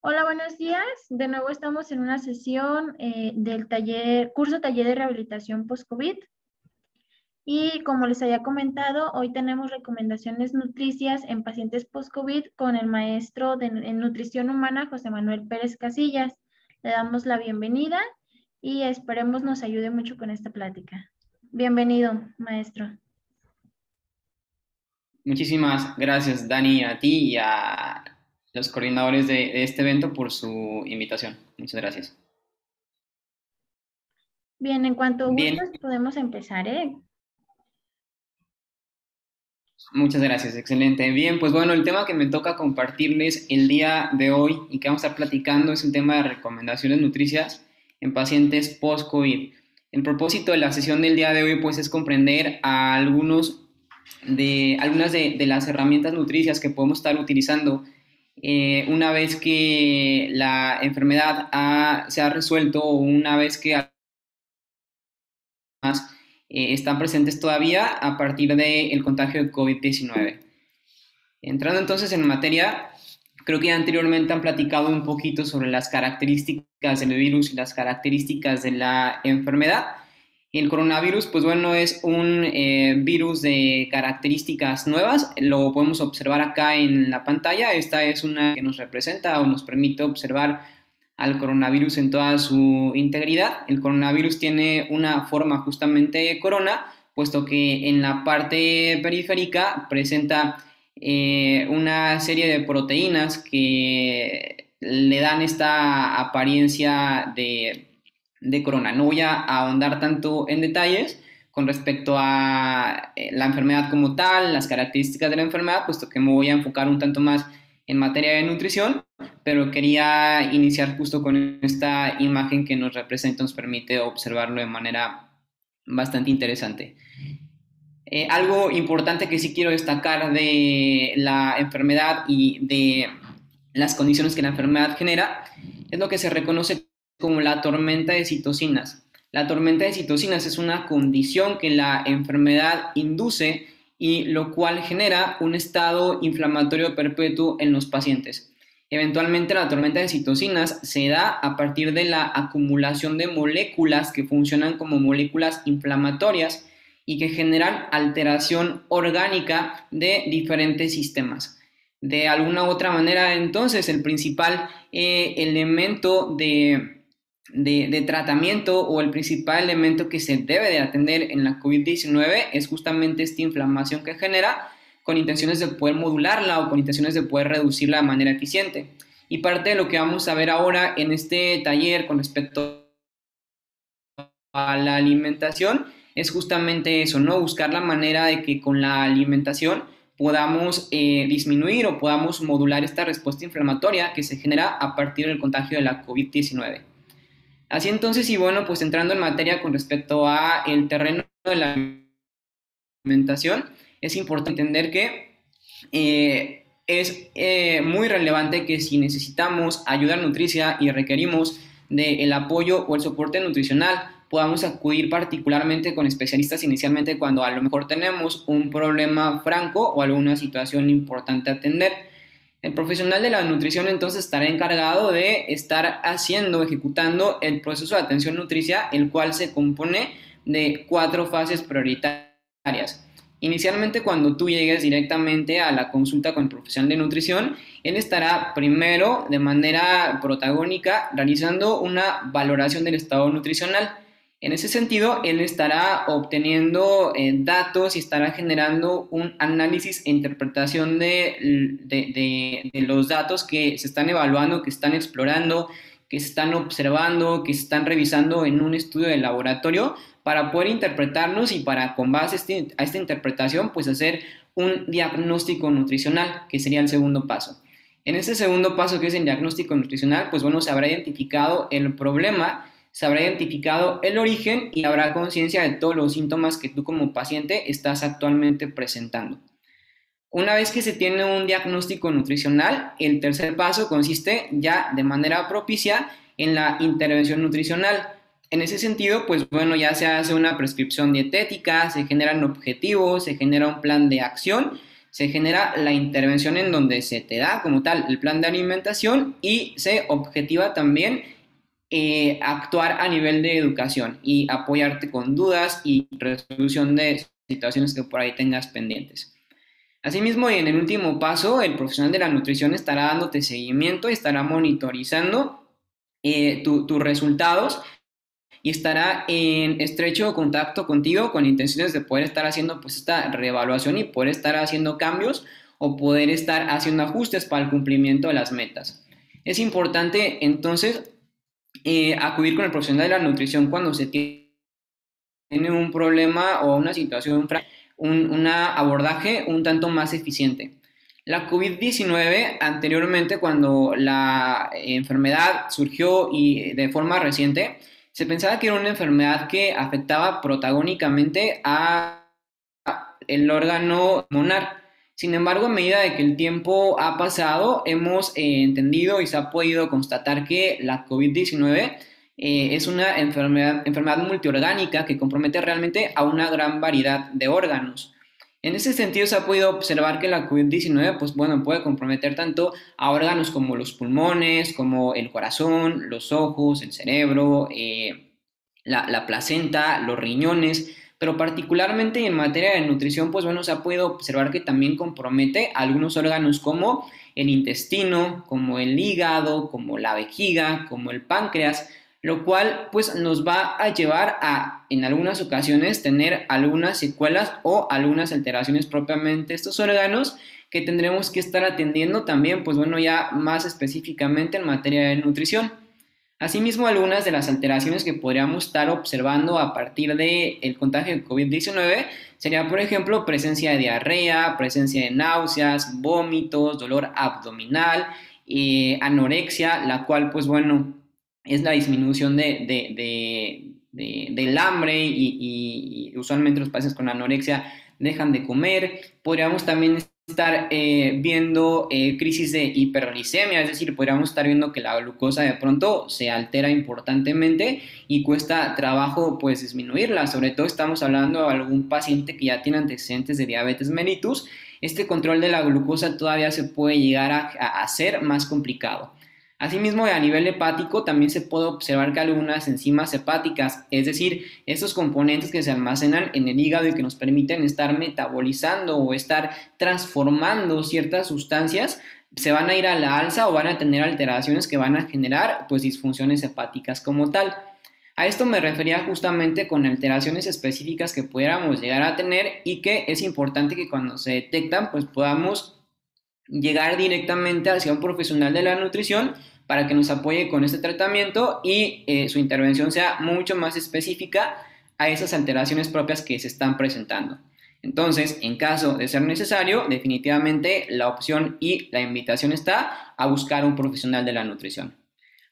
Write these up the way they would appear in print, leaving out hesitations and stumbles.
Hola, buenos días. De nuevo estamos en una sesión del taller de rehabilitación post-COVID. Y como les había comentado, hoy tenemos recomendaciones nutricias en pacientes post-COVID con el maestro en nutrición humana, José Manuel Pérez Casillas. Le damos la bienvenida y esperemos nos ayude mucho con esta plática. Bienvenido, maestro. Muchísimas gracias, Dani, a ti y a los coordinadores de este evento por su invitación. Muchas gracias. Bien, en cuanto Bien, gustes, podemos empezar, ¿eh? muchas gracias, excelente. Bien, pues bueno, el tema que me toca compartirles el día de hoy y que vamos a estar platicando es un tema de recomendaciones nutricias en pacientes post-COVID. El propósito de la sesión del día de hoy pues es comprender a algunas de las herramientas nutricias que podemos estar utilizando una vez que la enfermedad se ha resuelto o una vez que además están presentes todavía a partir del contagio de COVID-19. Entrando entonces en materia, creo que anteriormente han platicado un poquito sobre las características del virus y las características de la enfermedad. El coronavirus, pues bueno, es un virus de características nuevas. Lo podemos observar acá en la pantalla. Esta es una que nos representa o nos permite observar al coronavirus en toda su integridad. El coronavirus tiene una forma justamente de corona, puesto que en la parte periférica presenta una serie de proteínas que le dan esta apariencia de corona. No voy a ahondar tanto en detalles con respecto a la enfermedad como tal, las características de la enfermedad, puesto que me voy a enfocar un tanto más en materia de nutrición, pero quería iniciar justo con esta imagen que nos representa, nos permite observarlo de manera bastante interesante. Algo importante que sí quiero destacar de la enfermedad y de las condiciones que la enfermedad genera es lo que se reconoce como la tormenta de citocinas. La tormenta de citocinas es una condición que la enfermedad induce y lo cual genera un estado inflamatorio perpetuo en los pacientes. Eventualmente la tormenta de citocinas se da a partir de la acumulación de moléculas que funcionan como moléculas inflamatorias y que generan alteración orgánica de diferentes sistemas. De alguna u otra manera, entonces, el principal elemento de tratamiento o el principal elemento que se debe de atender en la COVID-19 es justamente esta inflamación que genera con intenciones de poder modularla o con intenciones de poder reducirla de manera eficiente. Y parte de lo que vamos a ver ahora en este taller con respecto a la alimentación es justamente eso, ¿no? Buscar la manera de que con la alimentación podamos disminuir o podamos modular esta respuesta inflamatoria que se genera a partir del contagio de la COVID-19. Así entonces, y bueno, pues entrando en materia con respecto a el terreno de la alimentación, es importante entender que es muy relevante que si necesitamos ayuda nutricia y requerimos del apoyo o el soporte nutricional, podamos acudir particularmente con especialistas inicialmente cuando a lo mejor tenemos un problema franco o alguna situación importante a atender. El profesional de la nutrición entonces estará encargado de estar haciendo, ejecutando el proceso de atención nutricia, el cual se compone de 4 fases prioritarias. Inicialmente, cuando tú llegues directamente a la consulta con el profesional de nutrición, él estará primero de manera protagónica realizando una valoración del estado nutricional. En ese sentido, él estará obteniendo datos y estará generando un análisis e interpretación de los datos que se están evaluando, que están explorando, que se están observando, que se están revisando en un estudio de laboratorio para poder interpretarlos y para con base a esta interpretación pues hacer un diagnóstico nutricional, que sería el segundo paso. En ese segundo paso, que es el diagnóstico nutricional, pues bueno, se habrá identificado el problema, se habrá identificado el origen y habrá conciencia de todos los síntomas que tú como paciente estás actualmente presentando. Una vez que se tiene un diagnóstico nutricional, el tercer paso consiste ya de manera propicia en la intervención nutricional. En ese sentido, pues bueno, ya se hace una prescripción dietética, se generan objetivos, se genera un plan de acción Se genera la intervención en donde se te da como tal el plan de alimentación y se objetiva también actuar a nivel de educación y apoyarte con dudas y resolución de situaciones que por ahí tengas pendientes. Asimismo, y en el último paso, el profesional de la nutrición estará dándote seguimiento y estará monitorizando tus resultados y estará en estrecho contacto contigo con intenciones de poder estar haciendo pues esta reevaluación y poder estar haciendo cambios o poder estar haciendo ajustes para el cumplimiento de las metas. Es importante entonces acudir con el profesional de la nutrición cuando se tiene un problema o una situación, un abordaje un tanto más eficiente. La COVID-19 anteriormente, cuando la enfermedad surgió y de forma reciente, se pensaba que era una enfermedad que afectaba protagónicamente a el órgano pulmonar. Sin embargo, a medida de que el tiempo ha pasado, hemos entendido y se ha podido constatar que la COVID-19 es una enfermedad multiorgánica que compromete realmente a una gran variedad de órganos. En ese sentido, se ha podido observar que la COVID-19, pues bueno, puede comprometer tanto a órganos como los pulmones, como el corazón, los ojos, el cerebro, la placenta, los riñones, pero particularmente en materia de nutrición, pues bueno, se ha podido observar que también compromete a algunos órganos como el intestino, como el hígado, como la vejiga, como el páncreas, lo cual pues nos va a llevar a en algunas ocasiones tener algunas secuelas o algunas alteraciones propiamente de estos órganos que tendremos que estar atendiendo también, pues bueno, ya más específicamente en materia de nutrición. Asimismo, algunas de las alteraciones que podríamos estar observando a partir del contagio de COVID-19 sería, por ejemplo, presencia de diarrea, presencia de náuseas, vómitos, dolor abdominal, anorexia, la cual, pues bueno, es la disminución del hambre y usualmente los pacientes con anorexia dejan de comer. Podríamos también estar viendo crisis de hiperglicemia, es decir, podríamos estar viendo que la glucosa de pronto se altera importantemente y cuesta trabajo pues disminuirla. Sobre todo estamos hablando de algún paciente que ya tiene antecedentes de diabetes mellitus. Este control de la glucosa todavía se puede llegar a hacer más complicado. Asimismo, a nivel hepático también se puede observar que algunas enzimas hepáticas, es decir, estos componentes que se almacenan en el hígado y que nos permiten estar metabolizando o estar transformando ciertas sustancias, se van a ir a la alza o van a tener alteraciones que van a generar pues disfunciones hepáticas como tal. A esto me refería justamente con alteraciones específicas que pudiéramos llegar a tener y que es importante que cuando se detectan pues podamos llegar directamente hacia un profesional de la nutrición para que nos apoye con este tratamiento y su intervención sea mucho más específica a esas alteraciones propias que se están presentando. Entonces, en caso de ser necesario, definitivamente la opción y la invitación está a buscar un profesional de la nutrición.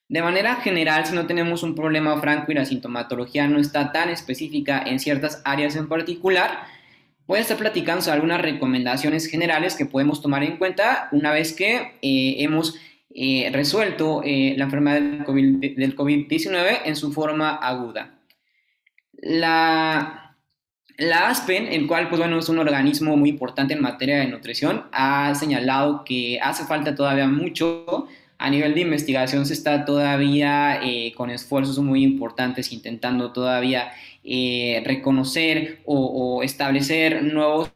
De manera general, si no tenemos un problema franco y la sintomatología no está tan específica en ciertas áreas en particular, voy a estar platicando sobre algunas recomendaciones generales que podemos tomar en cuenta una vez que hemos resuelto la enfermedad del COVID-19 en su forma aguda. La ASPEN, el cual pues, bueno, es un organismo muy importante en materia de nutrición, ha señalado que hace falta todavía mucho. A nivel de investigación se está todavía con esfuerzos muy importantes intentando todavía reconocer o establecer nuevos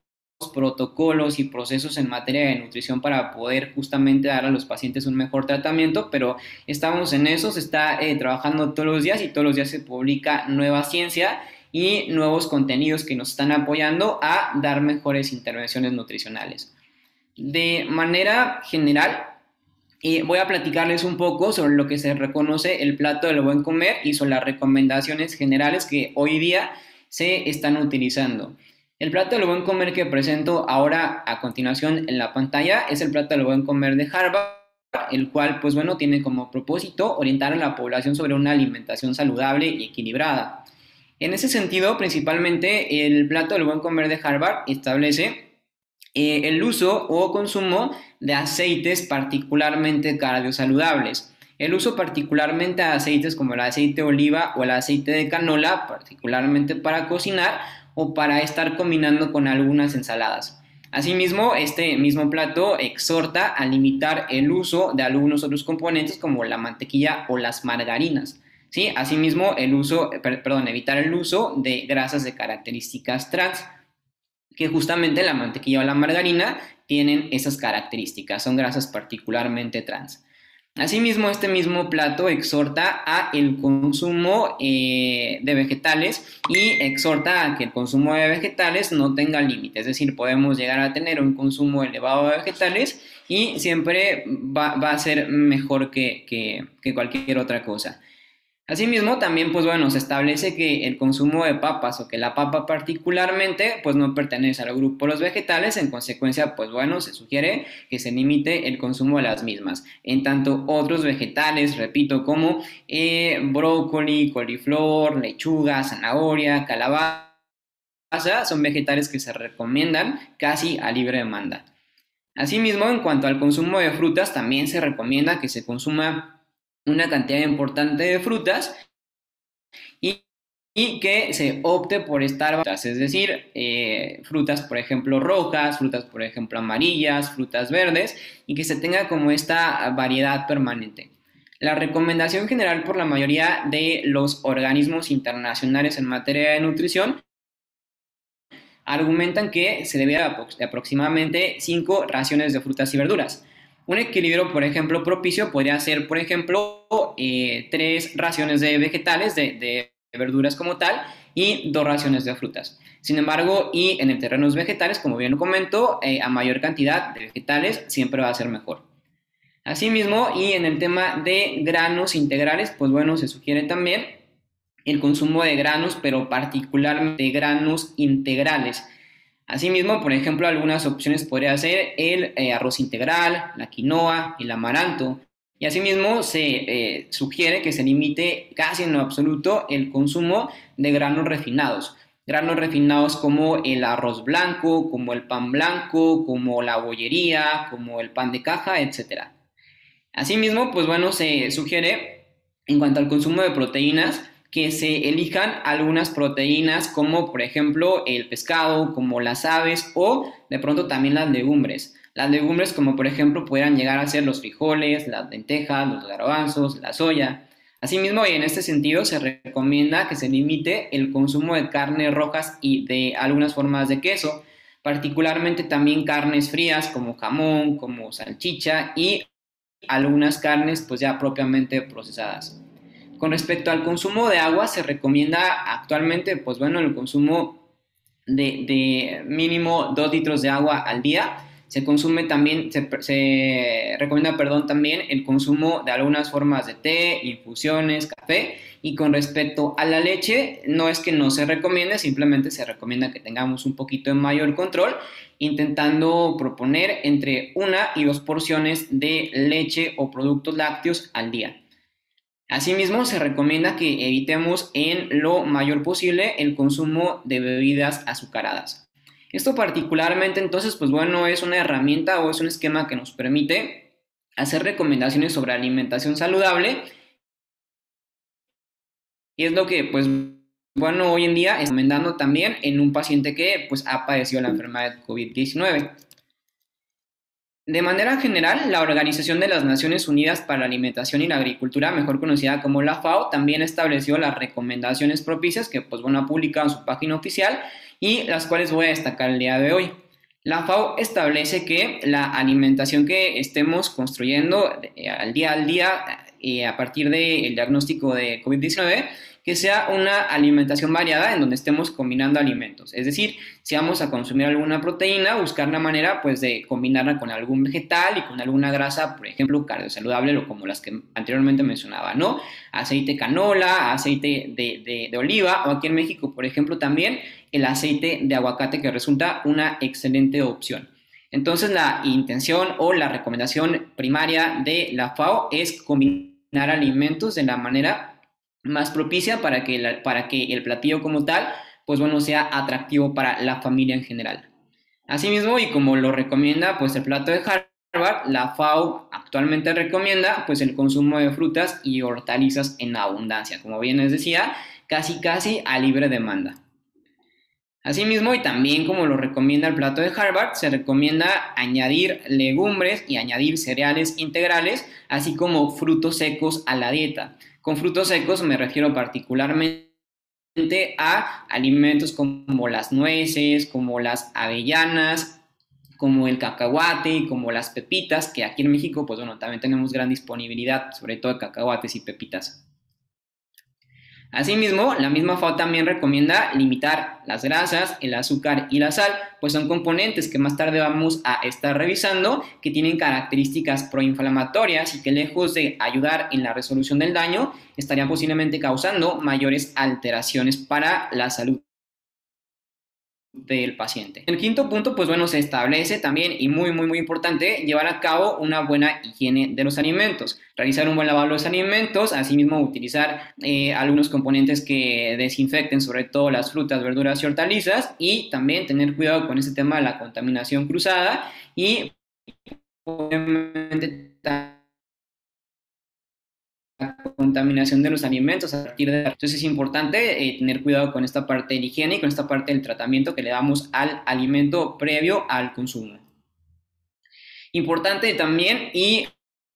protocolos y procesos en materia de nutrición para poder justamente dar a los pacientes un mejor tratamiento, pero estamos en eso, se está trabajando todos los días y todos los días se publica nueva ciencia y nuevos contenidos que nos están apoyando a dar mejores intervenciones nutricionales. De manera general, voy a platicarles un poco sobre lo que se reconoce el plato del buen comer y sobre las recomendaciones generales que hoy día se están utilizando. El plato del buen comer que presento ahora a continuación en la pantalla es el plato del buen comer de Harvard, el cual pues bueno tiene como propósito orientar a la población sobre una alimentación saludable y equilibrada. En ese sentido, principalmente el plato del buen comer de Harvard establece el uso o consumo de aceites particularmente cardiosaludables. El uso particularmente de aceites como el aceite de oliva o el aceite de canola, particularmente para cocinar o para estar combinando con algunas ensaladas. Asimismo, este mismo plato exhorta a limitar el uso de algunos otros componentes como la mantequilla o las margarinas. ¿Sí? Asimismo, evitar el uso de grasas de características trans, que justamente la mantequilla o la margarina tienen esas características, son grasas particularmente trans. Asimismo, este mismo plato exhorta a el consumo de vegetales y exhorta a que el consumo de vegetales no tenga límite, es decir, podemos llegar a tener un consumo elevado de vegetales y siempre va a ser mejor que cualquier otra cosa. Asimismo, también, pues bueno, se establece que el consumo de papas o que la papa particularmente, pues no pertenece al grupo de los vegetales, en consecuencia, pues bueno, se sugiere que se limite el consumo de las mismas. En tanto, otros vegetales, repito, como brócoli, coliflor, lechuga, zanahoria, calabaza, son vegetales que se recomiendan casi a libre demanda. Asimismo, en cuanto al consumo de frutas, también se recomienda que se consuma una cantidad importante de frutas y, y que se opte por estar, es decir, frutas, por ejemplo, rojas, frutas, por ejemplo, amarillas, frutas verdes, y que se tenga como esta variedad permanente. La recomendación general por la mayoría de los organismos internacionales en materia de nutrición argumentan que se debe de aproximadamente 5 raciones de frutas y verduras. Un equilibrio, por ejemplo, propicio podría ser, por ejemplo, 3 raciones de vegetales, de verduras como tal, y 2 raciones de frutas. Sin embargo, y en el terreno de los vegetales, como bien lo comento, a mayor cantidad de vegetales siempre va a ser mejor. Asimismo, y en el tema de granos integrales, pues bueno, se sugiere también el consumo de granos, pero particularmente de granos integrales. Asimismo, por ejemplo, algunas opciones podría ser el arroz integral, la quinoa, el amaranto. Y asimismo se sugiere que se limite casi en lo absoluto el consumo de granos refinados. Granos refinados como el arroz blanco, como el pan blanco, como la bollería, como el pan de caja, etc. Asimismo, pues bueno, se sugiere en cuanto al consumo de proteínas que se elijan algunas proteínas como por ejemplo el pescado, como las aves o de pronto también las legumbres. Las legumbres como por ejemplo pudieran llegar a ser los frijoles, las lentejas, los garbanzos, la soya. Asimismo, y en este sentido se recomienda que se limite el consumo de carnes rojas y de algunas formas de queso, particularmente también carnes frías como jamón, como salchicha y algunas carnes pues ya propiamente procesadas. Con respecto al consumo de agua, se recomienda actualmente, pues bueno, el consumo de mínimo 2 litros de agua al día. Se consume también, se recomienda, perdón, también el consumo de algunas formas de té, infusiones, café. Y con respecto a la leche, no es que no se recomiende, simplemente se recomienda que tengamos un poquito de mayor control, intentando proponer entre 1 y 2 porciones de leche o productos lácteos al día. Asimismo, se recomienda que evitemos en lo mayor posible el consumo de bebidas azucaradas. Esto particularmente, entonces, pues bueno, es una herramienta o es un esquema que nos permite hacer recomendaciones sobre alimentación saludable y es lo que, pues bueno, hoy en día está recomendando también en un paciente que pues ha padecido la enfermedad de COVID-19. De manera general, la Organización de las Naciones Unidas para la Alimentación y la Agricultura, mejor conocida como la FAO, también estableció las recomendaciones propicias que pues, bueno, ha publicado en su página oficial y las cuales voy a destacar el día de hoy. La FAO establece que la alimentación que estemos construyendo al día a partir del diagnóstico de COVID-19 que sea una alimentación variada en donde estemos combinando alimentos. Es decir, si vamos a consumir alguna proteína, buscar la manera pues, de combinarla con algún vegetal y con alguna grasa, por ejemplo, cardiosaludable o como las que anteriormente mencionaba, ¿no? Aceite canola, aceite de oliva o aquí en México, por ejemplo, también el aceite de aguacate que resulta una excelente opción. Entonces, la intención o la recomendación primaria de la FAO es combinar alimentos de la manera más propicia para que el platillo como tal, pues bueno, sea atractivo para la familia en general. Asimismo, y como lo recomienda pues el plato de Harvard, la FAO actualmente recomienda pues el consumo de frutas y hortalizas en abundancia, como bien les decía, casi a libre demanda. Asimismo, y también como lo recomienda el plato de Harvard, se recomienda añadir legumbres y añadir cereales integrales, así como frutos secos a la dieta. Con frutos secos me refiero particularmente a alimentos como las nueces, como las avellanas, como el cacahuate, como las pepitas, que aquí en México, pues bueno, también tenemos gran disponibilidad, sobre todo de cacahuates y pepitas. Asimismo, la misma FAO también recomienda limitar las grasas, el azúcar y la sal, pues son componentes que más tarde vamos a estar revisando, que tienen características proinflamatorias y que lejos de ayudar en la resolución del daño, estarían posiblemente causando mayores alteraciones para la salud del paciente. El quinto punto, pues bueno, se establece también, y muy importante, llevar a cabo una buena higiene de los alimentos, realizar un buen lavado de los alimentos, asimismo utilizar algunos componentes que desinfecten, sobre todo las frutas, verduras y hortalizas, y también tener cuidado con este tema de la contaminación cruzada y obviamente contaminación de los alimentos a partir de... Entonces es importante tener cuidado con esta parte de la higiene y con esta parte del tratamiento que le damos al alimento previo al consumo. Importante también, y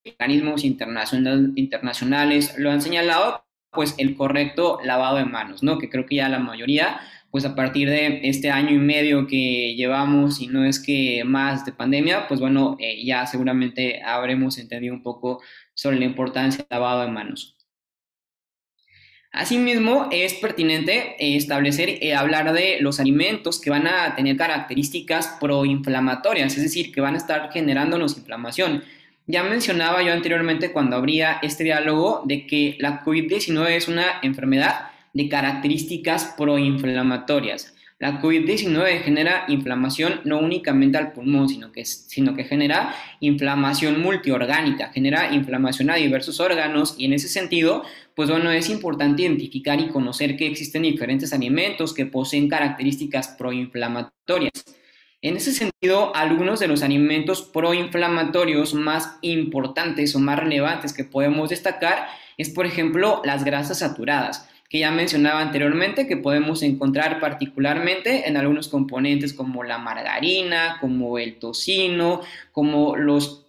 organismos internacionales lo han señalado, pues el correcto lavado de manos, ¿no? Que creo que ya la mayoría, pues a partir de este año y medio que llevamos, y no es que más de pandemia, pues bueno, ya seguramente habremos entendido un poco sobre la importancia del lavado de manos. Asimismo, es pertinente establecer, hablar de los alimentos que van a tener características proinflamatorias, es decir, que van a estar generándonos inflamación. Ya mencionaba yo anteriormente cuando abría este diálogo de que la COVID-19 es una enfermedad de características proinflamatorias. La COVID-19 genera inflamación no únicamente al pulmón, sino que genera inflamación multiorgánica, genera inflamación a diversos órganos, y en ese sentido, pues bueno, es importante identificar y conocer que existen diferentes alimentos que poseen características proinflamatorias. En ese sentido, algunos de los alimentos proinflamatorios más importantes o más relevantes que podemos destacar es, por ejemplo, las grasas saturadas, que ya mencionaba anteriormente, que podemos encontrar particularmente en algunos componentes como la margarina, como el tocino, como los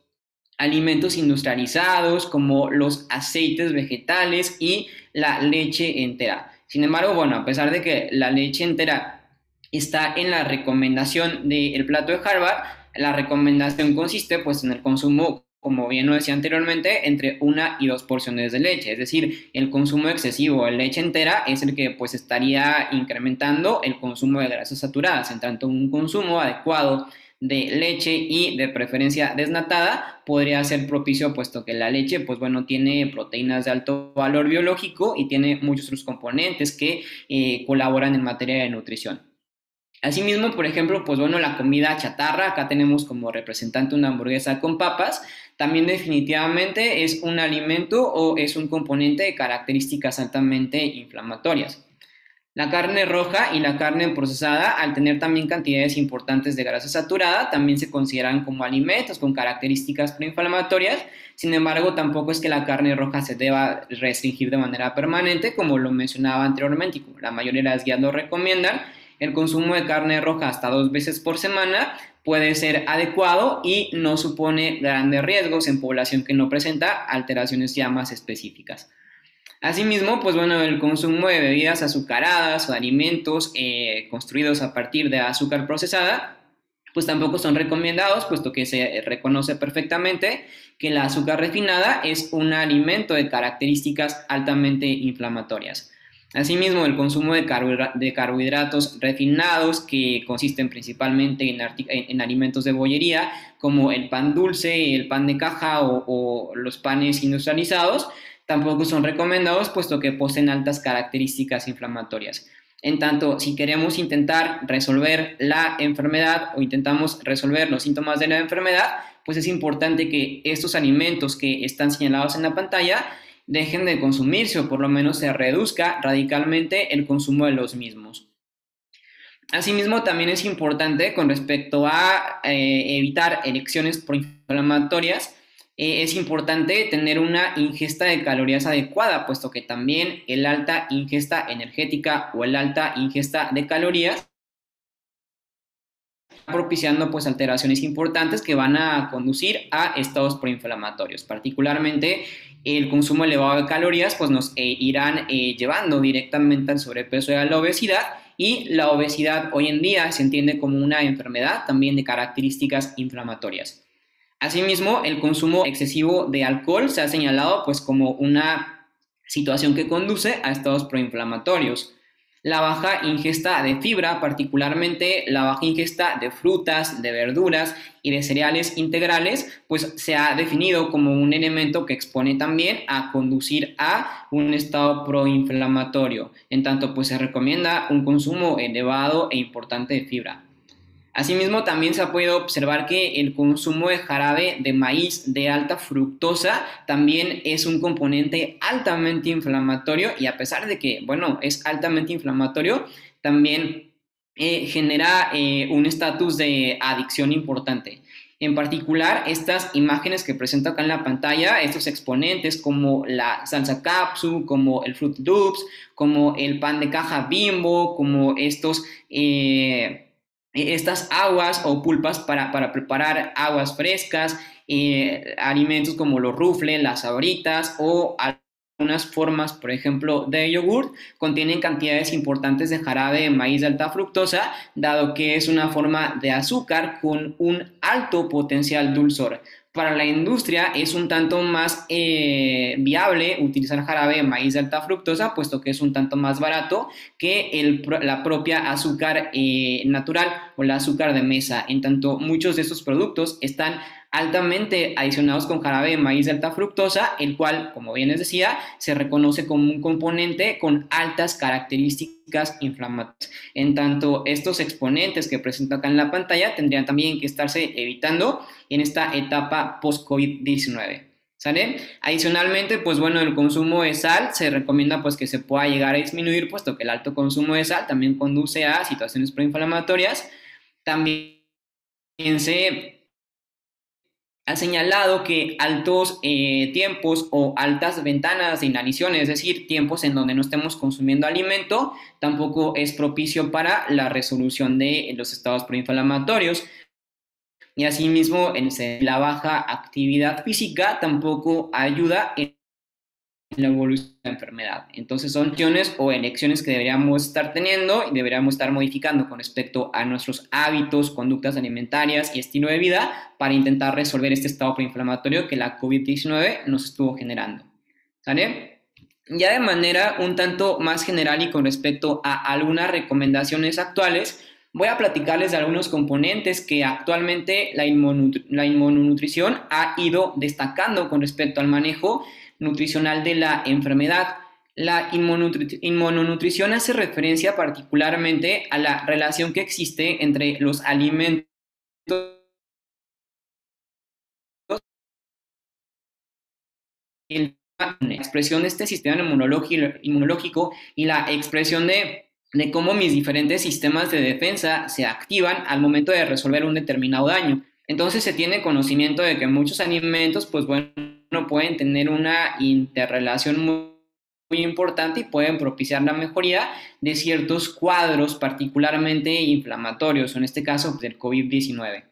alimentos industrializados, como los aceites vegetales y la leche entera. Sin embargo, bueno, a pesar de que la leche entera está en la recomendación del plato de Harvard, la recomendación consiste pues en el consumo, como bien lo decía anteriormente, entre 1 y 2 porciones de leche, es decir, el consumo excesivo de leche entera es el que pues estaría incrementando el consumo de grasas saturadas. En tanto, un consumo adecuado de leche y de preferencia desnatada podría ser propicio, puesto que la leche pues bueno, tiene proteínas de alto valor biológico y tiene muchos otros componentes que colaboran en materia de nutrición. Asimismo, por ejemplo, pues bueno, la comida chatarra, acá tenemos como representante una hamburguesa con papas, también definitivamente es un alimento o es un componente de características altamente inflamatorias. La carne roja y la carne procesada, al tener también cantidades importantes de grasa saturada, también se consideran como alimentos con características proinflamatorias. Sin embargo, tampoco es que la carne roja se deba restringir de manera permanente, como lo mencionaba anteriormente y como la mayoría de las guías lo recomiendan. El consumo de carne roja hasta 2 veces por semana puede ser adecuado y no supone grandes riesgos en población que no presenta alteraciones ya más específicas. Asimismo, pues bueno, el consumo de bebidas azucaradas o alimentos construidos a partir de azúcar procesada, pues tampoco son recomendados, puesto que se reconoce perfectamente que la azúcar refinada es un alimento de características altamente inflamatorias. Asimismo, el consumo de carbohidratos refinados, que consisten principalmente en alimentos de bollería, como el pan dulce, el pan de caja o los panes industrializados, tampoco son recomendados, puesto que poseen altas características inflamatorias. En tanto, si queremos intentar resolver la enfermedad o intentamos resolver los síntomas de la enfermedad, pues es importante que estos alimentos que están señalados en la pantalla dejen de consumirse, o por lo menos se reduzca radicalmente el consumo de los mismos. Asimismo, también es importante con respecto a evitar erecciones proinflamatorias, es importante tener una ingesta de calorías adecuada, puesto que también el alta ingesta energética o el alta ingesta de calorías propiciando pues alteraciones importantes que van a conducir a estados proinflamatorios. Particularmente el consumo elevado de calorías pues nos irán llevando directamente al sobrepeso y a la obesidad, y la obesidad hoy en día se entiende como una enfermedad también de características inflamatorias. Asimismo, el consumo excesivo de alcohol se ha señalado pues como una situación que conduce a estados proinflamatorios. La baja ingesta de fibra, particularmente la baja ingesta de frutas, de verduras y de cereales integrales, pues se ha definido como un elemento que expone también a conducir a un estado proinflamatorio. En tanto, pues se recomienda un consumo elevado e importante de fibra. Asimismo, también se ha podido observar que el consumo de jarabe de maíz de alta fructosa también es un componente altamente inflamatorio, y a pesar de que, bueno, es altamente inflamatorio, también genera un estatus de adicción importante. En particular, estas imágenes que presento acá en la pantalla, estos exponentes como la salsa capsu, como el Fruit Loops, como el pan de caja Bimbo, como estas aguas o pulpas para preparar aguas frescas, alimentos como los rufles, las sabritas o algunas formas, por ejemplo, de yogurt, contienen cantidades importantes de jarabe de maíz de alta fructosa, dado que es una forma de azúcar con un alto potencial dulzor. Para la industria es un tanto más viable utilizar jarabe de maíz de alta fructosa, puesto que es un tanto más barato que la propia azúcar natural o el azúcar de mesa. En tanto, muchos de estos productos están altamente adicionados con jarabe de maíz de alta fructosa, el cual, como bien les decía, se reconoce como un componente con altas características inflamatorias. En tanto, estos exponentes que presento acá en la pantalla tendrían también que estarse evitando en esta etapa post-COVID-19. ¿Sale? Adicionalmente, pues bueno, el consumo de sal se recomienda pues que se pueda llegar a disminuir, puesto que el alto consumo de sal también conduce a situaciones proinflamatorias. También se ha señalado que altos tiempos o altas ventanas de inanición, es decir, tiempos en donde no estemos consumiendo alimento, tampoco es propicio para la resolución de los estados proinflamatorios. Y asimismo, la baja actividad física tampoco ayuda en la evolución de la enfermedad. Entonces son opciones o elecciones que deberíamos estar teniendo y deberíamos estar modificando con respecto a nuestros hábitos, conductas alimentarias y estilo de vida para intentar resolver este estado preinflamatorio que la COVID-19 nos estuvo generando. ¿Sale? Ya de manera un tanto más general y con respecto a algunas recomendaciones actuales, voy a platicarles de algunos componentes que actualmente la inmunonutrición ha ido destacando con respecto al manejo nutricional de la enfermedad. La inmunonutrición hace referencia particularmente a la relación que existe entre los alimentos, la expresión de este sistema inmunológico y la expresión de cómo mis diferentes sistemas de defensa se activan al momento de resolver un determinado daño. Entonces se tiene conocimiento de que muchos alimentos, pues bueno, pueden tener una interrelación muy importante y pueden propiciar la mejoría de ciertos cuadros particularmente inflamatorios, en este caso del COVID-19.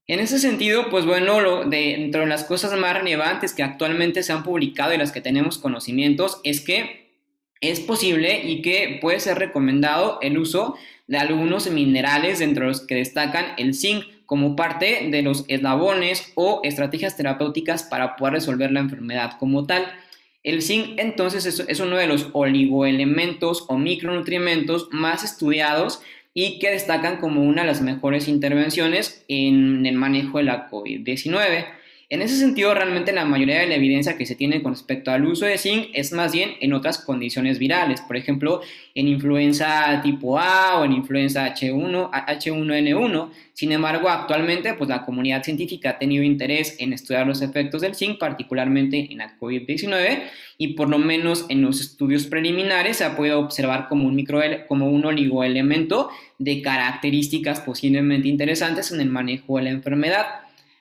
En ese sentido, pues bueno, dentro de las cosas más relevantes que actualmente se han publicado y las que tenemos conocimientos es que es posible y que puede ser recomendado el uso de algunos minerales, dentro de los que destacan el zinc, como parte de los eslabones o estrategias terapéuticas para poder resolver la enfermedad como tal. El zinc, entonces, es uno de los oligoelementos o micronutrientes más estudiados y que destacan como una de las mejores intervenciones en el manejo de la COVID-19. En ese sentido, realmente la mayoría de la evidencia que se tiene con respecto al uso de zinc es más bien en otras condiciones virales, por ejemplo, en influenza tipo A o en influenza H1N1. Sin embargo, actualmente pues la comunidad científica ha tenido interés en estudiar los efectos del zinc, particularmente en la COVID-19, y por lo menos en los estudios preliminares se ha podido observar como un oligoelemento de características posiblemente interesantes en el manejo de la enfermedad.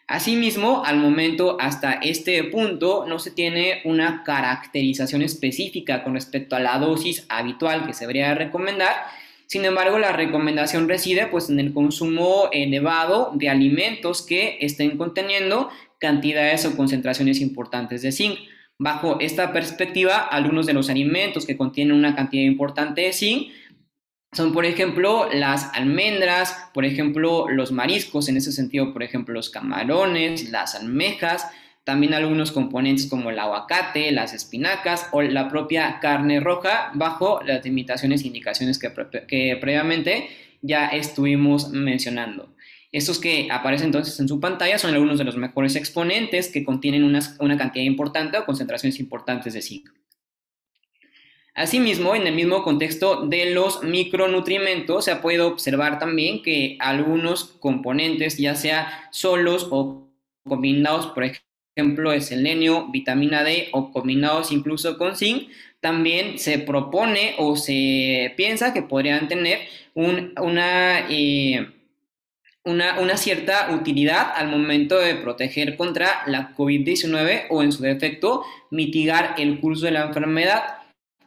Asimismo, al momento, hasta este punto, no se tiene una caracterización específica con respecto a la dosis habitual que se debería recomendar. Sin embargo, la recomendación reside pues en el consumo elevado de alimentos que estén conteniendo cantidades o concentraciones importantes de zinc. Bajo esta perspectiva, algunos de los alimentos que contienen una cantidad importante de zinc son, por ejemplo, las almendras, por ejemplo, los mariscos, en ese sentido, por ejemplo, los camarones, las almejas, también algunos componentes como el aguacate, las espinacas o la propia carne roja, bajo las limitaciones e indicaciones que previamente ya estuvimos mencionando. Estos que aparecen entonces en su pantalla son algunos de los mejores exponentes que contienen una cantidad importante o concentraciones importantes de zinc. Asimismo, en el mismo contexto de los micronutrientes, se ha podido observar también que algunos componentes, ya sea solos o combinados, por ejemplo, de selenio, vitamina D o combinados incluso con zinc, también se propone o se piensa que podrían tener una cierta utilidad al momento de proteger contra la COVID-19 o, en su defecto, mitigar el curso de la enfermedad.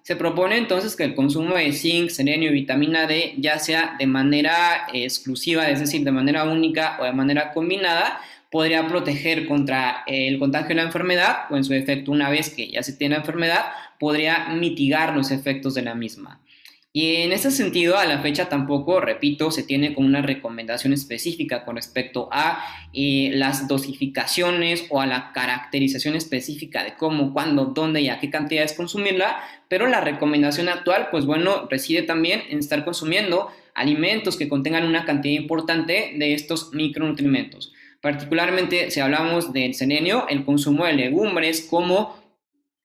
Se propone entonces que el consumo de zinc, selenio y vitamina D, ya sea de manera exclusiva, es decir, de manera única o de manera combinada, podría proteger contra el contagio de la enfermedad o, en su defecto, una vez que ya se tiene la enfermedad, podría mitigar los efectos de la misma. Y en ese sentido, a la fecha tampoco, repito, se tiene como una recomendación específica con respecto a las dosificaciones o a la caracterización específica de cómo, cuándo, dónde y a qué cantidades consumirla, pero la recomendación actual, pues bueno, reside también en estar consumiendo alimentos que contengan una cantidad importante de estos micronutrientes. Particularmente, si hablamos del selenio, el consumo de legumbres como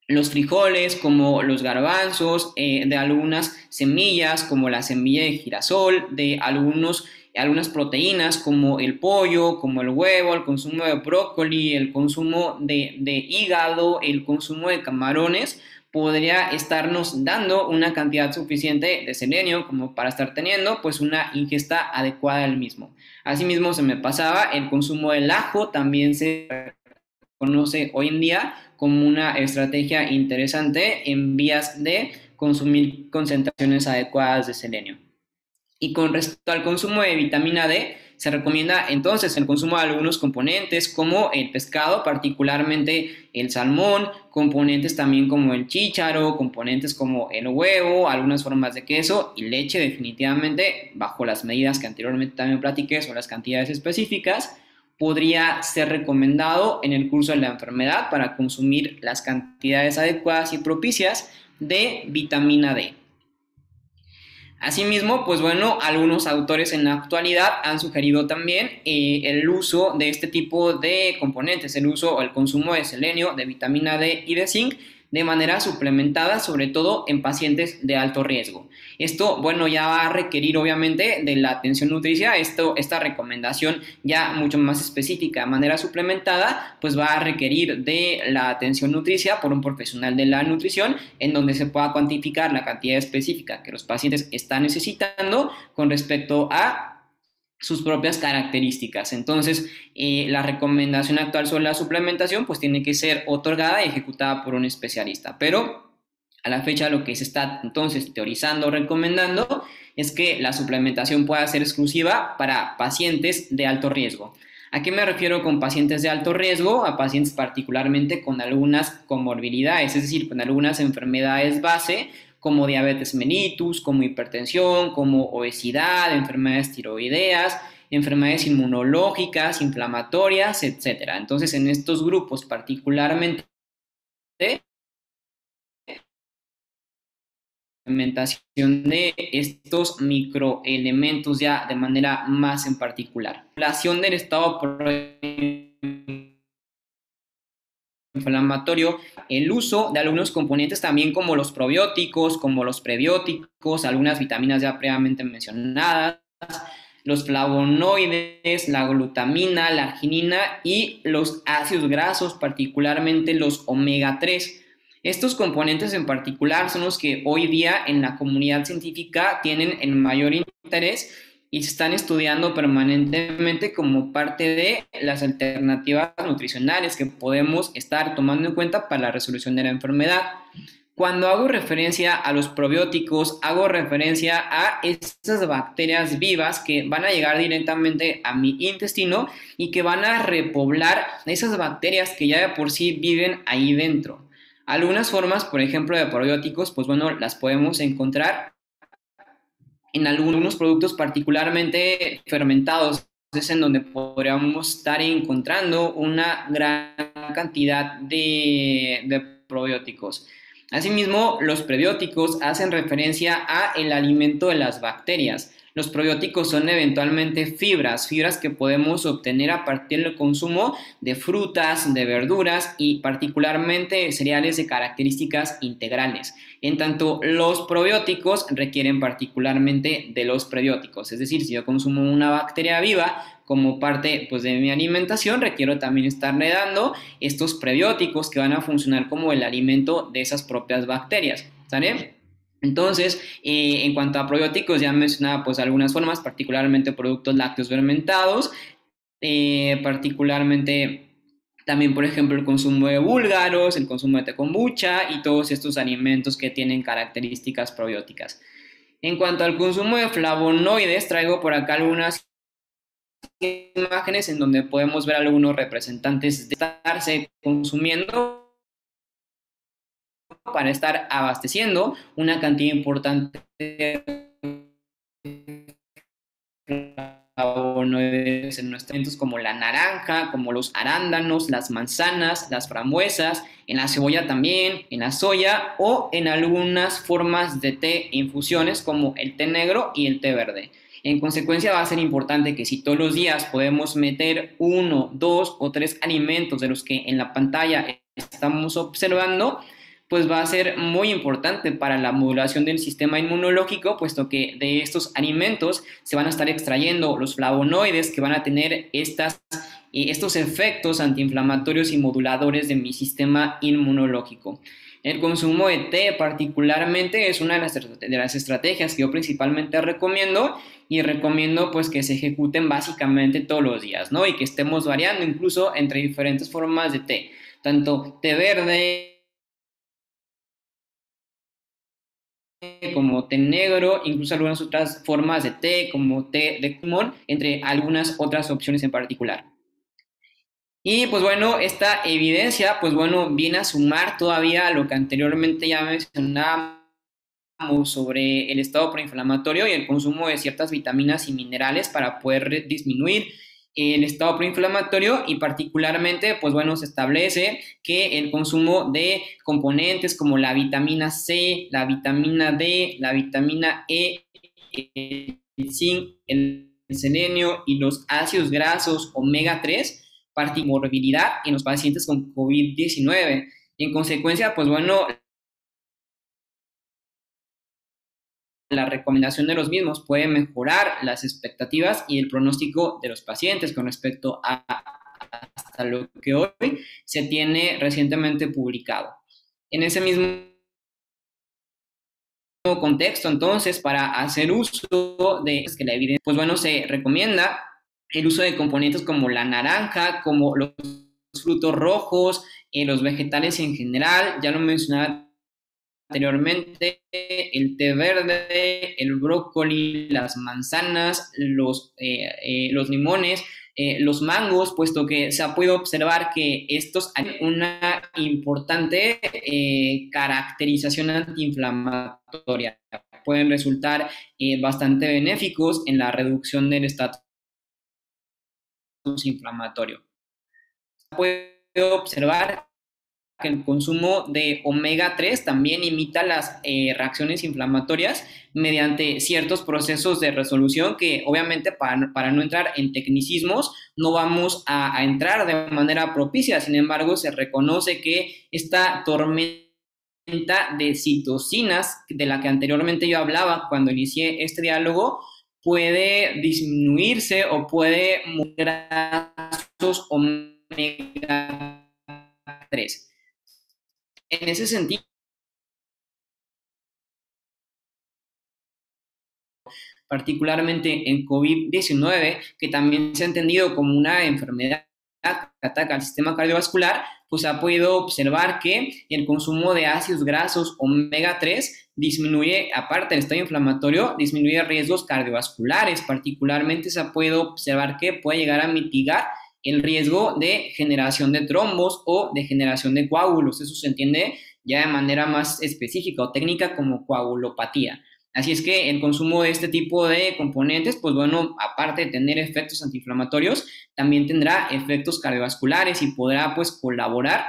los frijoles, como los garbanzos, de algunas semillas, como la semilla de girasol, de algunas proteínas, como el pollo, como el huevo, el consumo de brócoli, el consumo de hígado, el consumo de camarones, podría estarnos dando una cantidad suficiente de selenio como para estar teniendo pues una ingesta adecuada del mismo. Asimismo, se me pasaba el consumo del ajo, también se conoce hoy en día como una estrategia interesante en vías de consumir concentraciones adecuadas de selenio. Y con respecto al consumo de vitamina D, se recomienda entonces el consumo de algunos componentes como el pescado, particularmente el salmón, componentes también como el chícharo, componentes como el huevo, algunas formas de queso y leche, definitivamente bajo las medidas que anteriormente también platiqué sobre las cantidades específicas. Podría ser recomendado en el curso de la enfermedad para consumir las cantidades adecuadas y propicias de vitamina D. Asimismo, pues bueno, algunos autores en la actualidad han sugerido también el uso de este tipo de componentes, el uso o el consumo de selenio, de vitamina D y de zinc de manera suplementada, sobre todo en pacientes de alto riesgo. Esto, bueno, ya va a requerir obviamente de la atención nutricia. Esta recomendación ya mucho más específica de manera suplementada, pues va a requerir de la atención nutricia por un profesional de la nutrición, en donde se pueda cuantificar la cantidad específica que los pacientes están necesitando con respecto a sus propias características. Entonces, la recomendación actual sobre la suplementación pues tiene que ser otorgada y ejecutada por un especialista, pero a la fecha lo que se está entonces teorizando, recomendando, es que la suplementación pueda ser exclusiva para pacientes de alto riesgo. ¿A qué me refiero con pacientes de alto riesgo? A pacientes particularmente con algunas comorbilidades, es decir, con algunas enfermedades base, como diabetes mellitus, como hipertensión, como obesidad, enfermedades tiroideas, enfermedades inmunológicas, inflamatorias, etc. Entonces, en estos grupos particularmente, implementación de estos microelementos ya de manera más en particular. Regulación del estado inflamatorio, el uso de algunos componentes también como los probióticos, como los prebióticos, algunas vitaminas ya previamente mencionadas, los flavonoides, la glutamina, la arginina y los ácidos grasos, particularmente los omega 3. Estos componentes en particular son los que hoy día en la comunidad científica tienen el mayor interés y se están estudiando permanentemente como parte de las alternativas nutricionales que podemos estar tomando en cuenta para la resolución de la enfermedad. Cuando hago referencia a los probióticos, hago referencia a estas bacterias vivas que van a llegar directamente a mi intestino y que van a repoblar esas bacterias que ya de por sí viven ahí dentro. Algunas formas, por ejemplo, de probióticos, pues bueno, las podemos encontrar en algunos productos particularmente fermentados. Es en donde podríamos estar encontrando una gran cantidad de probióticos. Asimismo, los prebióticos hacen referencia a el alimento de las bacterias. Los probióticos son eventualmente fibras que podemos obtener a partir del consumo de frutas, de verduras y particularmente cereales de características integrales. En tanto, los probióticos requieren particularmente de los prebióticos, es decir, si yo consumo una bacteria viva como parte pues, de mi alimentación, requiero también estarle dando estos prebióticos que van a funcionar como el alimento de esas propias bacterias, ¿sale? Entonces, en cuanto a probióticos, ya mencionaba pues algunas formas, particularmente productos lácteos fermentados, particularmente también, por ejemplo, el consumo de búlgaros, el consumo de té kombucha y todos estos alimentos que tienen características probióticas. En cuanto al consumo de flavonoides, traigo por acá algunas imágenes en donde podemos ver algunos representantes de estarse consumiendo para estar abasteciendo una cantidad importante de flavonoides en nuestros alimentos como la naranja, como los arándanos, las manzanas, las frambuesas, en la cebolla también, en la soya o en algunas formas de té e infusiones como el té negro y el té verde. En consecuencia va a ser importante que si todos los días podemos meter 1, 2 o 3 alimentos de los que en la pantalla estamos observando, pues va a ser muy importante para la modulación del sistema inmunológico, puesto que de estos alimentos se van a estar extrayendo los flavonoides que van a tener estos efectos antiinflamatorios y moduladores de mi sistema inmunológico. El consumo de té particularmente es una de las estrategias que yo principalmente recomiendo y recomiendo pues que se ejecuten básicamente todos los días, ¿no? Y que estemos variando incluso entre diferentes formas de té, tanto té verde como té negro, incluso algunas otras formas de té como té de limón, entre algunas otras opciones en particular. Y pues bueno, esta evidencia, pues bueno, viene a sumar todavía a lo que anteriormente ya mencionábamos sobre el estado preinflamatorio y el consumo de ciertas vitaminas y minerales para poder disminuir el estado preinflamatorio y particularmente, pues bueno, se establece que el consumo de componentes como la vitamina C, la vitamina D, la vitamina E, el zinc, el selenio y los ácidos grasos omega 3 morbilidad en los pacientes con COVID-19. Y en consecuencia, pues bueno, la recomendación de los mismos puede mejorar las expectativas y el pronóstico de los pacientes con respecto a hasta lo que hoy se tiene recientemente publicado. En ese mismo contexto, entonces, para hacer uso de que la evidencia, pues bueno, se recomienda el uso de componentes como la naranja, como los frutos rojos, los vegetales en general, ya lo mencionaba anteriormente, el té verde, el brócoli, las manzanas, los limones, los mangos, puesto que se ha podido observar que estos hay una importante caracterización antiinflamatoria. Pueden resultar bastante benéficos en la reducción del estatus inflamatorio. Se puede observar que el consumo de omega 3 también imita las reacciones inflamatorias mediante ciertos procesos de resolución que obviamente para no entrar en tecnicismos no vamos a entrar de manera propicia. Sin embargo, se reconoce que esta tormenta de citocinas de la que anteriormente yo hablaba cuando inicié este diálogo puede disminuirse o puede mostrar omega 3. En ese sentido, particularmente en COVID-19, que también se ha entendido como una enfermedad que ataca al sistema cardiovascular, pues ha podido observar que el consumo de ácidos grasos omega 3 disminuye, aparte del estado inflamatorio, disminuye riesgos cardiovasculares. Particularmente se ha podido observar que puede llegar a mitigar el riesgo de generación de trombos o de generación de coágulos. Eso se entiende ya de manera más específica o técnica como coagulopatía. Así es que el consumo de este tipo de componentes, pues bueno, aparte de tener efectos antiinflamatorios, también tendrá efectos cardiovasculares y podrá pues colaborar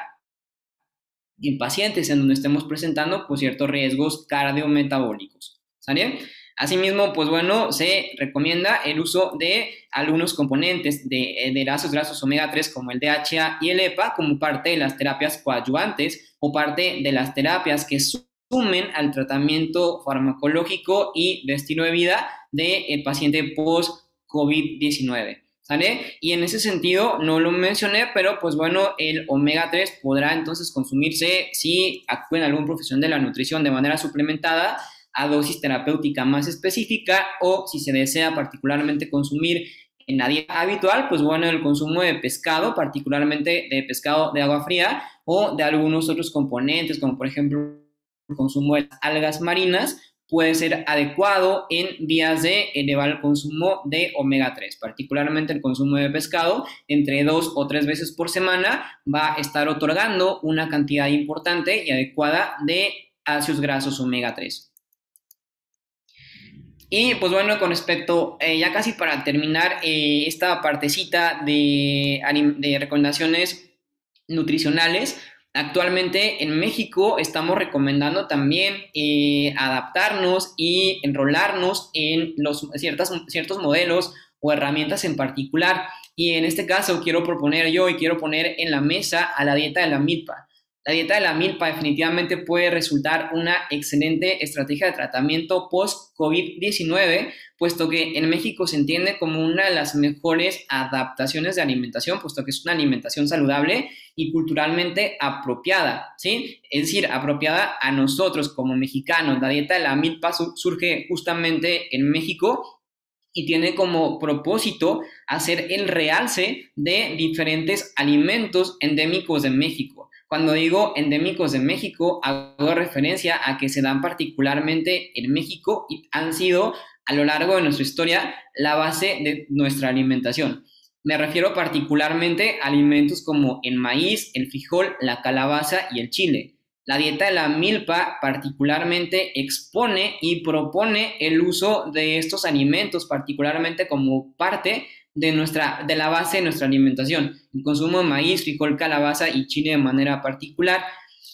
en pacientes en donde estemos presentando pues ciertos riesgos cardiometabólicos. ¿Sale? Asimismo, pues bueno, se recomienda el uso de algunos componentes de ácidos grasos omega 3 como el DHA y el EPA como parte de las terapias coadyuvantes o parte de las terapias que sumen al tratamiento farmacológico y de estilo de vida del paciente post-COVID-19. ¿Sale? Y en ese sentido, no lo mencioné, pero pues bueno, el omega 3 podrá entonces consumirse si acude algún profesional de la nutrición de manera suplementada a dosis terapéutica más específica o si se desea particularmente consumir en la dieta habitual, pues bueno, el consumo de pescado, particularmente de pescado de agua fría o de algunos otros componentes, como por ejemplo el consumo de algas marinas, puede ser adecuado en vías de elevar el consumo de omega 3, particularmente el consumo de pescado entre 2 o 3 veces por semana va a estar otorgando una cantidad importante y adecuada de ácidos grasos omega 3. Y pues bueno, con respecto, ya casi para terminar esta partecita de recomendaciones nutricionales, actualmente en México estamos recomendando también adaptarnos y enrolarnos en ciertos modelos o herramientas en particular. Y en este caso quiero proponer yo y quiero poner en la mesa a la dieta de la milpa. La dieta de la milpa definitivamente puede resultar una excelente estrategia de tratamiento post-COVID-19, puesto que en México se entiende como una de las mejores adaptaciones de alimentación, puesto que es una alimentación saludable y culturalmente apropiada, ¿sí? Es decir, apropiada a nosotros como mexicanos. La dieta de la milpa surge justamente en México y tiene como propósito hacer el realce de diferentes alimentos endémicos de México. Cuando digo endémicos de México, hago referencia a que se dan particularmente en México y han sido a lo largo de nuestra historia la base de nuestra alimentación. Me refiero particularmente a alimentos como el maíz, el frijol, la calabaza y el chile. La dieta de la milpa particularmente expone y propone el uso de estos alimentos, particularmente como parte de la base de nuestra alimentación, el consumo de maíz, frijol, calabaza y chile de manera particular.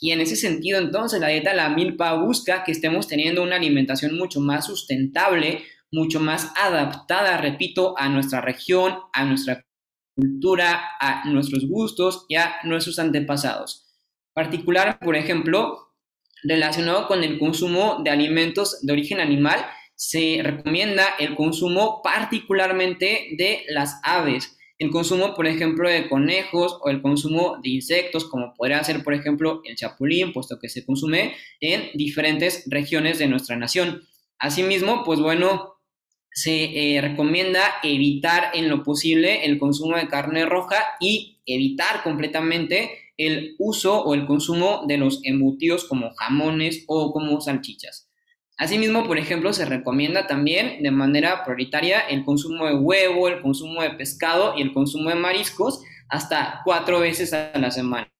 Y en ese sentido, entonces, la dieta de la milpa busca que estemos teniendo una alimentación mucho más sustentable, mucho más adaptada, repito, a nuestra región, a nuestra cultura, a nuestros gustos y a nuestros antepasados. Particular, por ejemplo, relacionado con el consumo de alimentos de origen animal, se recomienda el consumo particularmente de las aves. El consumo, por ejemplo, de conejos o el consumo de insectos, como podría ser, por ejemplo, el chapulín, puesto que se consume en diferentes regiones de nuestra nación. Asimismo, pues bueno, se recomienda evitar en lo posible el consumo de carne roja y evitar completamente el uso o el consumo de los embutidos como jamones o como salchichas. Asimismo, por ejemplo, se recomienda también de manera prioritaria el consumo de huevo, el consumo de pescado y el consumo de mariscos hasta 4 veces a la semana.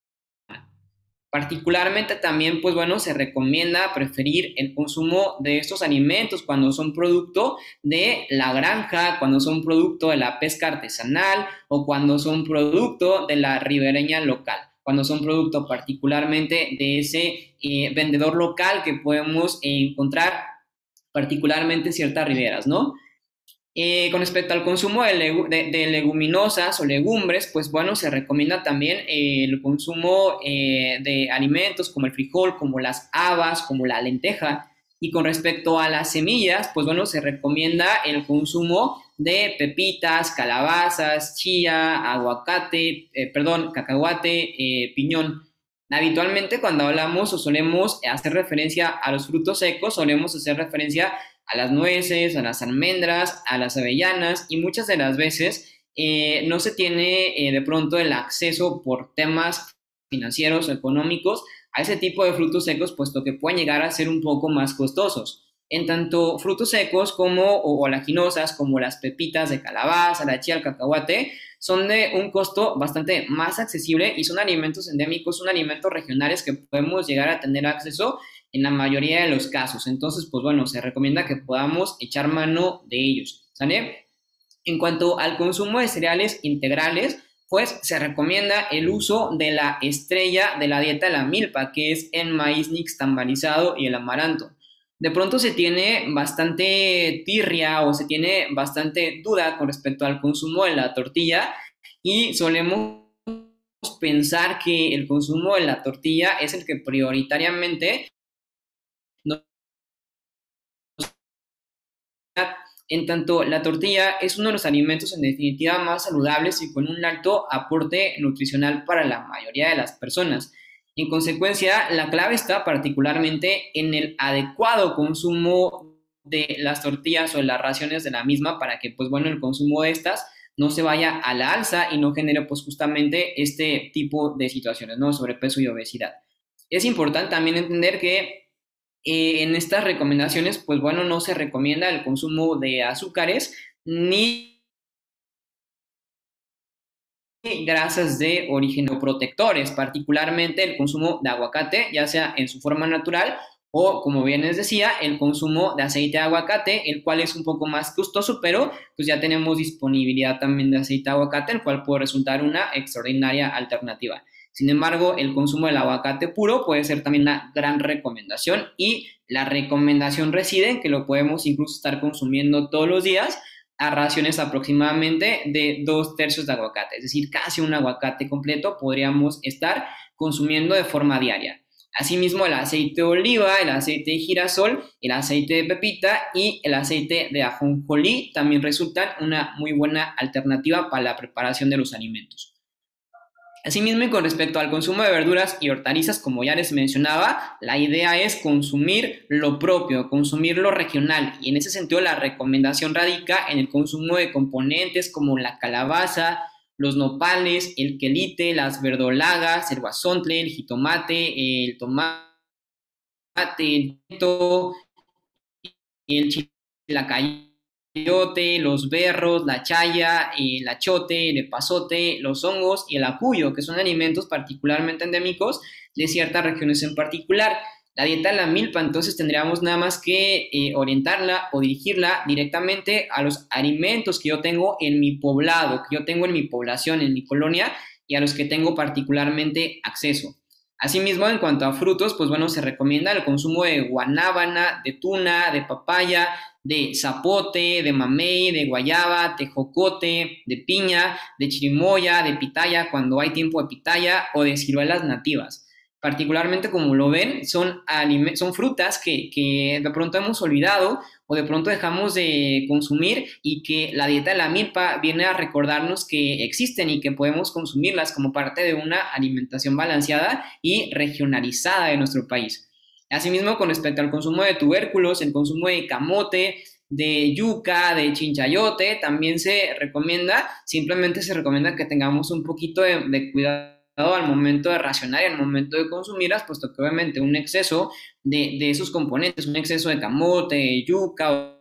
Particularmente también, pues bueno, se recomienda preferir el consumo de estos alimentos cuando son producto de la granja, cuando son producto de la pesca artesanal o cuando son producto de la ribereña local, cuando son producto particularmente de ese vendedor local que podemos encontrar particularmente en ciertas riberas, ¿no? Con respecto al consumo de leguminosas o legumbres, pues bueno, se recomienda también el consumo de alimentos como el frijol, como las habas, como la lenteja. Y con respecto a las semillas, pues bueno, se recomienda el consumo de pepitas, calabazas, chía, cacahuate, piñón. Habitualmente cuando hablamos o solemos hacer referencia a los frutos secos, solemos hacer referencia a las nueces, a las almendras, a las avellanas y muchas de las veces no se tiene de pronto el acceso por temas financieros o económicos a ese tipo de frutos secos, puesto que pueden llegar a ser un poco más costosos. En tanto frutos secos como o oleaginosas, como las pepitas de calabaza, la chía, el cacahuate, son de un costo bastante más accesible y son alimentos endémicos, son alimentos regionales que podemos llegar a tener acceso en la mayoría de los casos. Entonces, pues bueno, se recomienda que podamos echar mano de ellos, ¿sale? En cuanto al consumo de cereales integrales, pues se recomienda el uso de la estrella de la dieta de la milpa, que es el maíz nixtamalizado y el amaranto. De pronto se tiene bastante tirria o se tiene bastante duda con respecto al consumo de la tortilla y solemos pensar que el consumo de la tortilla es el que prioritariamente nos. En tanto, la tortilla es uno de los alimentos en definitiva más saludables y con un alto aporte nutricional para la mayoría de las personas. En consecuencia, la clave está particularmente en el adecuado consumo de las tortillas o de las raciones de la misma para que, pues bueno, el consumo de estas no se vaya a la alza y no genere, pues justamente este tipo de situaciones, ¿no? Sobrepeso y obesidad. Es importante también entender que en estas recomendaciones, pues bueno, no se recomienda el consumo de azúcares ni grasas de origen o protectores, particularmente el consumo de aguacate, ya sea en su forma natural o, como bien les decía, el consumo de aceite de aguacate, el cual es un poco más costoso, pero pues ya tenemos disponibilidad también de aceite de aguacate, el cual puede resultar una extraordinaria alternativa. Sin embargo, el consumo del aguacate puro puede ser también una gran recomendación y la recomendación reside en que lo podemos incluso estar consumiendo todos los días a raciones aproximadamente de 2/3 de aguacate, es decir, casi un aguacate completo podríamos estar consumiendo de forma diaria. Asimismo, el aceite de oliva, el aceite de girasol, el aceite de pepita y el aceite de ajonjolí también resultan una muy buena alternativa para la preparación de los alimentos. Asimismo, y con respecto al consumo de verduras y hortalizas, como ya les mencionaba, la idea es consumir lo propio, consumir lo regional. Y en ese sentido, la recomendación radica en el consumo de componentes como la calabaza, los nopales, el quelite, las verdolagas, el guasontle, el jitomate, el tomate, el pimiento, el chilacayote, los berros, la chaya, el achote, el epazote, los hongos y el acuyo, que son alimentos particularmente endémicos de ciertas regiones en particular. La dieta de la milpa, entonces tendríamos nada más que orientarla o dirigirla directamente a los alimentos que yo tengo en mi poblado, que yo tengo en mi población, en mi colonia, y a los que tengo particularmente acceso. Asimismo, en cuanto a frutos, pues bueno, se recomienda el consumo de guanábana, de tuna, de papaya, de zapote, de mamey, de guayaba, tejocote, de piña, de chirimoya, de pitaya, cuando hay tiempo de pitaya, o de ciruelas nativas. Particularmente, como lo ven, son frutas que de pronto hemos olvidado o de pronto dejamos de consumir y que la dieta de la milpa viene a recordarnos que existen y que podemos consumirlas como parte de una alimentación balanceada y regionalizada de nuestro país. Asimismo, con respecto al consumo de tubérculos, el consumo de camote, de yuca, de chinchayote, también se recomienda, simplemente se recomienda que tengamos un poquito de cuidado al momento de racionar y al momento de consumirlas, puesto que obviamente un exceso de esos componentes, un exceso de camote, de yuca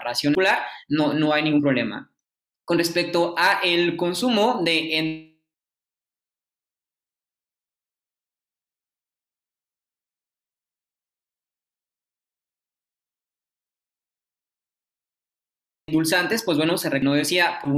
ración regular, no hay ningún problema. Con respecto a el consumo de endulzantes, pues bueno, se no decía por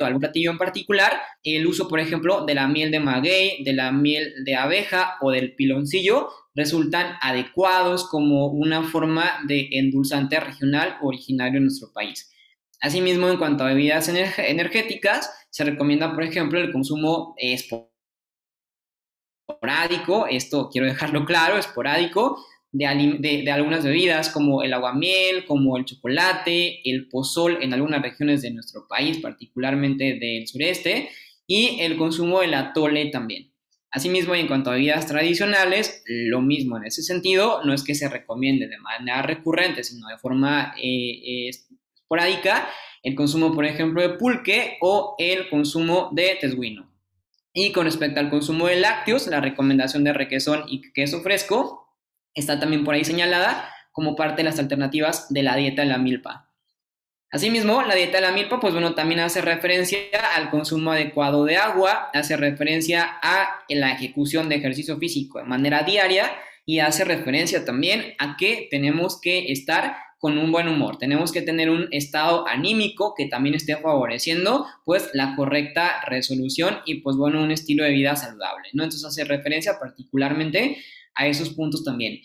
algún platillo en particular, el uso, por ejemplo, de la miel de maguey, de la miel de abeja o del piloncillo resultan adecuados como una forma de endulzante regional originario en nuestro país. Asimismo, en cuanto a bebidas energéticas, se recomienda, por ejemplo, el consumo esporádico, esto quiero dejarlo claro, esporádico, de algunas bebidas como el aguamiel, como el chocolate, el pozol en algunas regiones de nuestro país, particularmente del sureste, y el consumo del atole también. Asimismo, en cuanto a bebidas tradicionales, lo mismo en ese sentido, no es que se recomiende de manera recurrente, sino de forma esporádica, el consumo, por ejemplo, de pulque o el consumo de tesguino. Y con respecto al consumo de lácteos, la recomendación de requesón y queso fresco está también por ahí señalada como parte de las alternativas de la dieta de la milpa. Asimismo, la dieta de la milpa, pues bueno, también hace referencia al consumo adecuado de agua, hace referencia a la ejecución de ejercicio físico de manera diaria y hace referencia también a que tenemos que estar con un buen humor, tenemos que tener un estado anímico que también esté favoreciendo pues la correcta resolución y pues bueno, un estilo de vida saludable, ¿no? Entonces hace referencia particularmente a esos puntos también.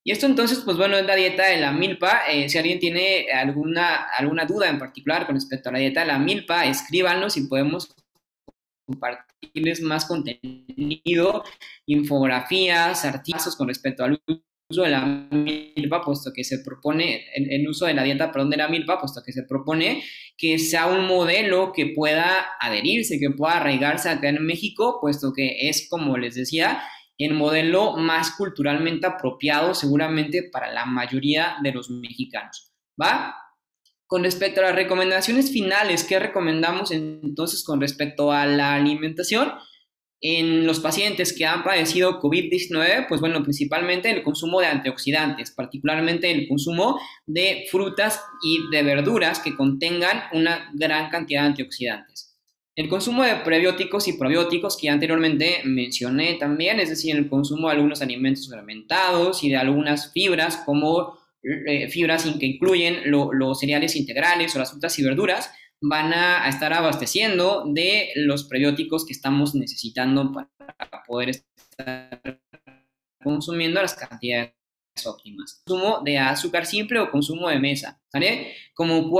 Y esto entonces, pues bueno, es la dieta de la milpa. Si alguien tiene alguna duda en particular con respecto a la dieta de la milpa, escríbanos y podemos compartirles más contenido, infografías, artículos con respecto al uso de la milpa, puesto que se propone, el uso de la dieta, perdón, de la milpa, puesto que se propone que sea un modelo que pueda adherirse, que pueda arraigarse acá en México, puesto que es, como les decía, el modelo más culturalmente apropiado seguramente para la mayoría de los mexicanos, ¿va? Con respecto a las recomendaciones finales, ¿qué recomendamos entonces con respecto a la alimentación? En los pacientes que han padecido COVID-19, pues bueno, principalmente el consumo de antioxidantes, particularmente el consumo de frutas y de verduras que contengan una gran cantidad de antioxidantes. El consumo de prebióticos y probióticos que anteriormente mencioné también, es decir, el consumo de algunos alimentos fermentados y de algunas fibras como fibras que incluyen los cereales integrales o las frutas y verduras, van a estar abasteciendo de los prebióticos que estamos necesitando para poder estar consumiendo las cantidades óptimas. Consumo de azúcar simple o consumo de mesa, ¿vale? Como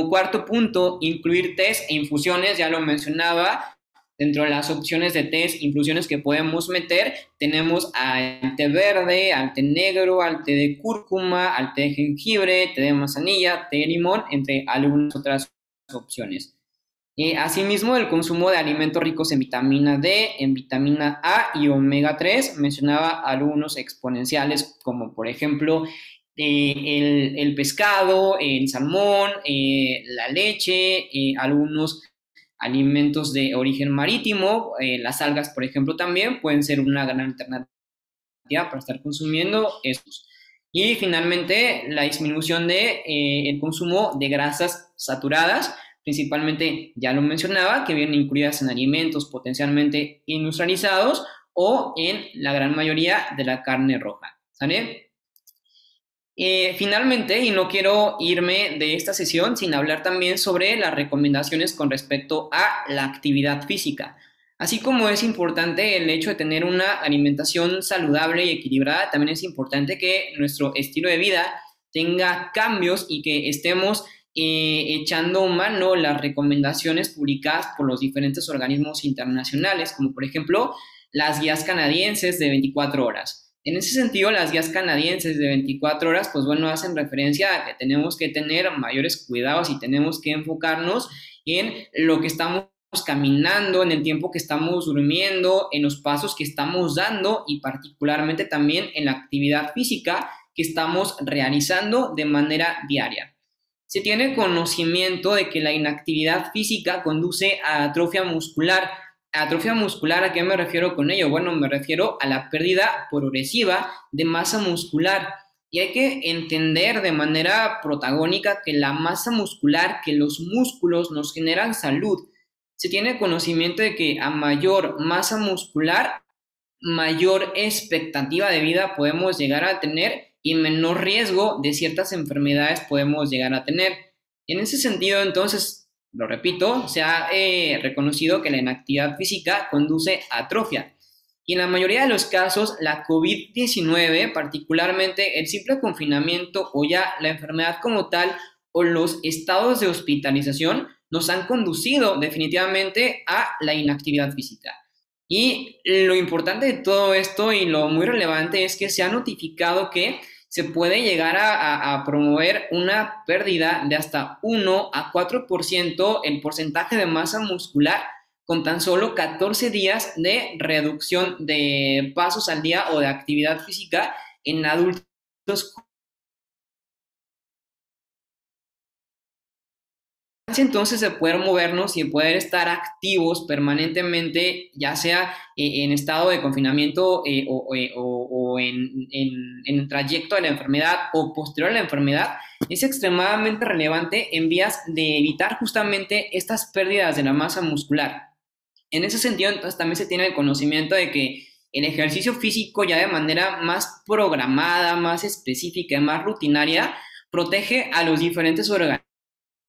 cuarto punto, incluir tés e infusiones, ya lo mencionaba. Dentro de las opciones de tés, infusiones que podemos meter, tenemos al té verde, al té negro, al té de cúrcuma, al té de jengibre, té de manzanilla, té de limón, entre algunas otras opciones. Asimismo, el consumo de alimentos ricos en vitamina D, en vitamina A y omega 3, mencionaba algunos exponenciales como por ejemplo el pescado, el salmón, la leche, algunos alimentos de origen marítimo, las algas por ejemplo también pueden ser una gran alternativa para estar consumiendo estos. Y finalmente la disminución de el consumo de grasas saturadas, principalmente, ya lo mencionaba, que vienen incluidas en alimentos potencialmente industrializados o en la gran mayoría de la carne roja, ¿sale? Finalmente, y no quiero irme de esta sesión sin hablar también sobre las recomendaciones con respecto a la actividad física. Así como es importante el hecho de tener una alimentación saludable y equilibrada, también es importante que nuestro estilo de vida tenga cambios y que estemos echando mano las recomendaciones publicadas por los diferentes organismos internacionales, como por ejemplo las guías canadienses de 24 horas. En ese sentido, las guías canadienses de 24 horas, pues bueno, hacen referencia a que tenemos que tener mayores cuidados y tenemos que enfocarnos en lo que estamos caminando, en el tiempo que estamos durmiendo, en los pasos que estamos dando y particularmente también en la actividad física que estamos realizando de manera diaria. Se tiene conocimiento de que la inactividad física conduce a atrofia muscular. ¿Atrofia muscular a qué me refiero con ello? Bueno, me refiero a la pérdida progresiva de masa muscular. Y hay que entender de manera protagónica que la masa muscular, que los músculos nos generan salud. Se tiene conocimiento de que a mayor masa muscular, mayor expectativa de vida podemos llegar a tener y menor riesgo de ciertas enfermedades podemos llegar a tener. En ese sentido, entonces, lo repito, se ha reconocido que la inactividad física conduce a atrofia. Y en la mayoría de los casos, la COVID-19, particularmente el simple confinamiento o ya la enfermedad como tal o los estados de hospitalización, nos han conducido definitivamente a la inactividad física. Y lo importante de todo esto y lo muy relevante es que se ha notificado que se puede llegar a promover una pérdida de hasta 1 a 4% el porcentaje de masa muscular con tan solo 14 días de reducción de pasos al día o de actividad física en adultos. Entonces de poder movernos y de poder estar activos permanentemente, ya sea en estado de confinamiento o en el trayecto de la enfermedad o posterior a la enfermedad, es extremadamente relevante en vías de evitar justamente estas pérdidas de la masa muscular. En ese sentido, entonces, también se tiene el conocimiento de que el ejercicio físico ya de manera más programada, más específica, más rutinaria, protege a los diferentes órganos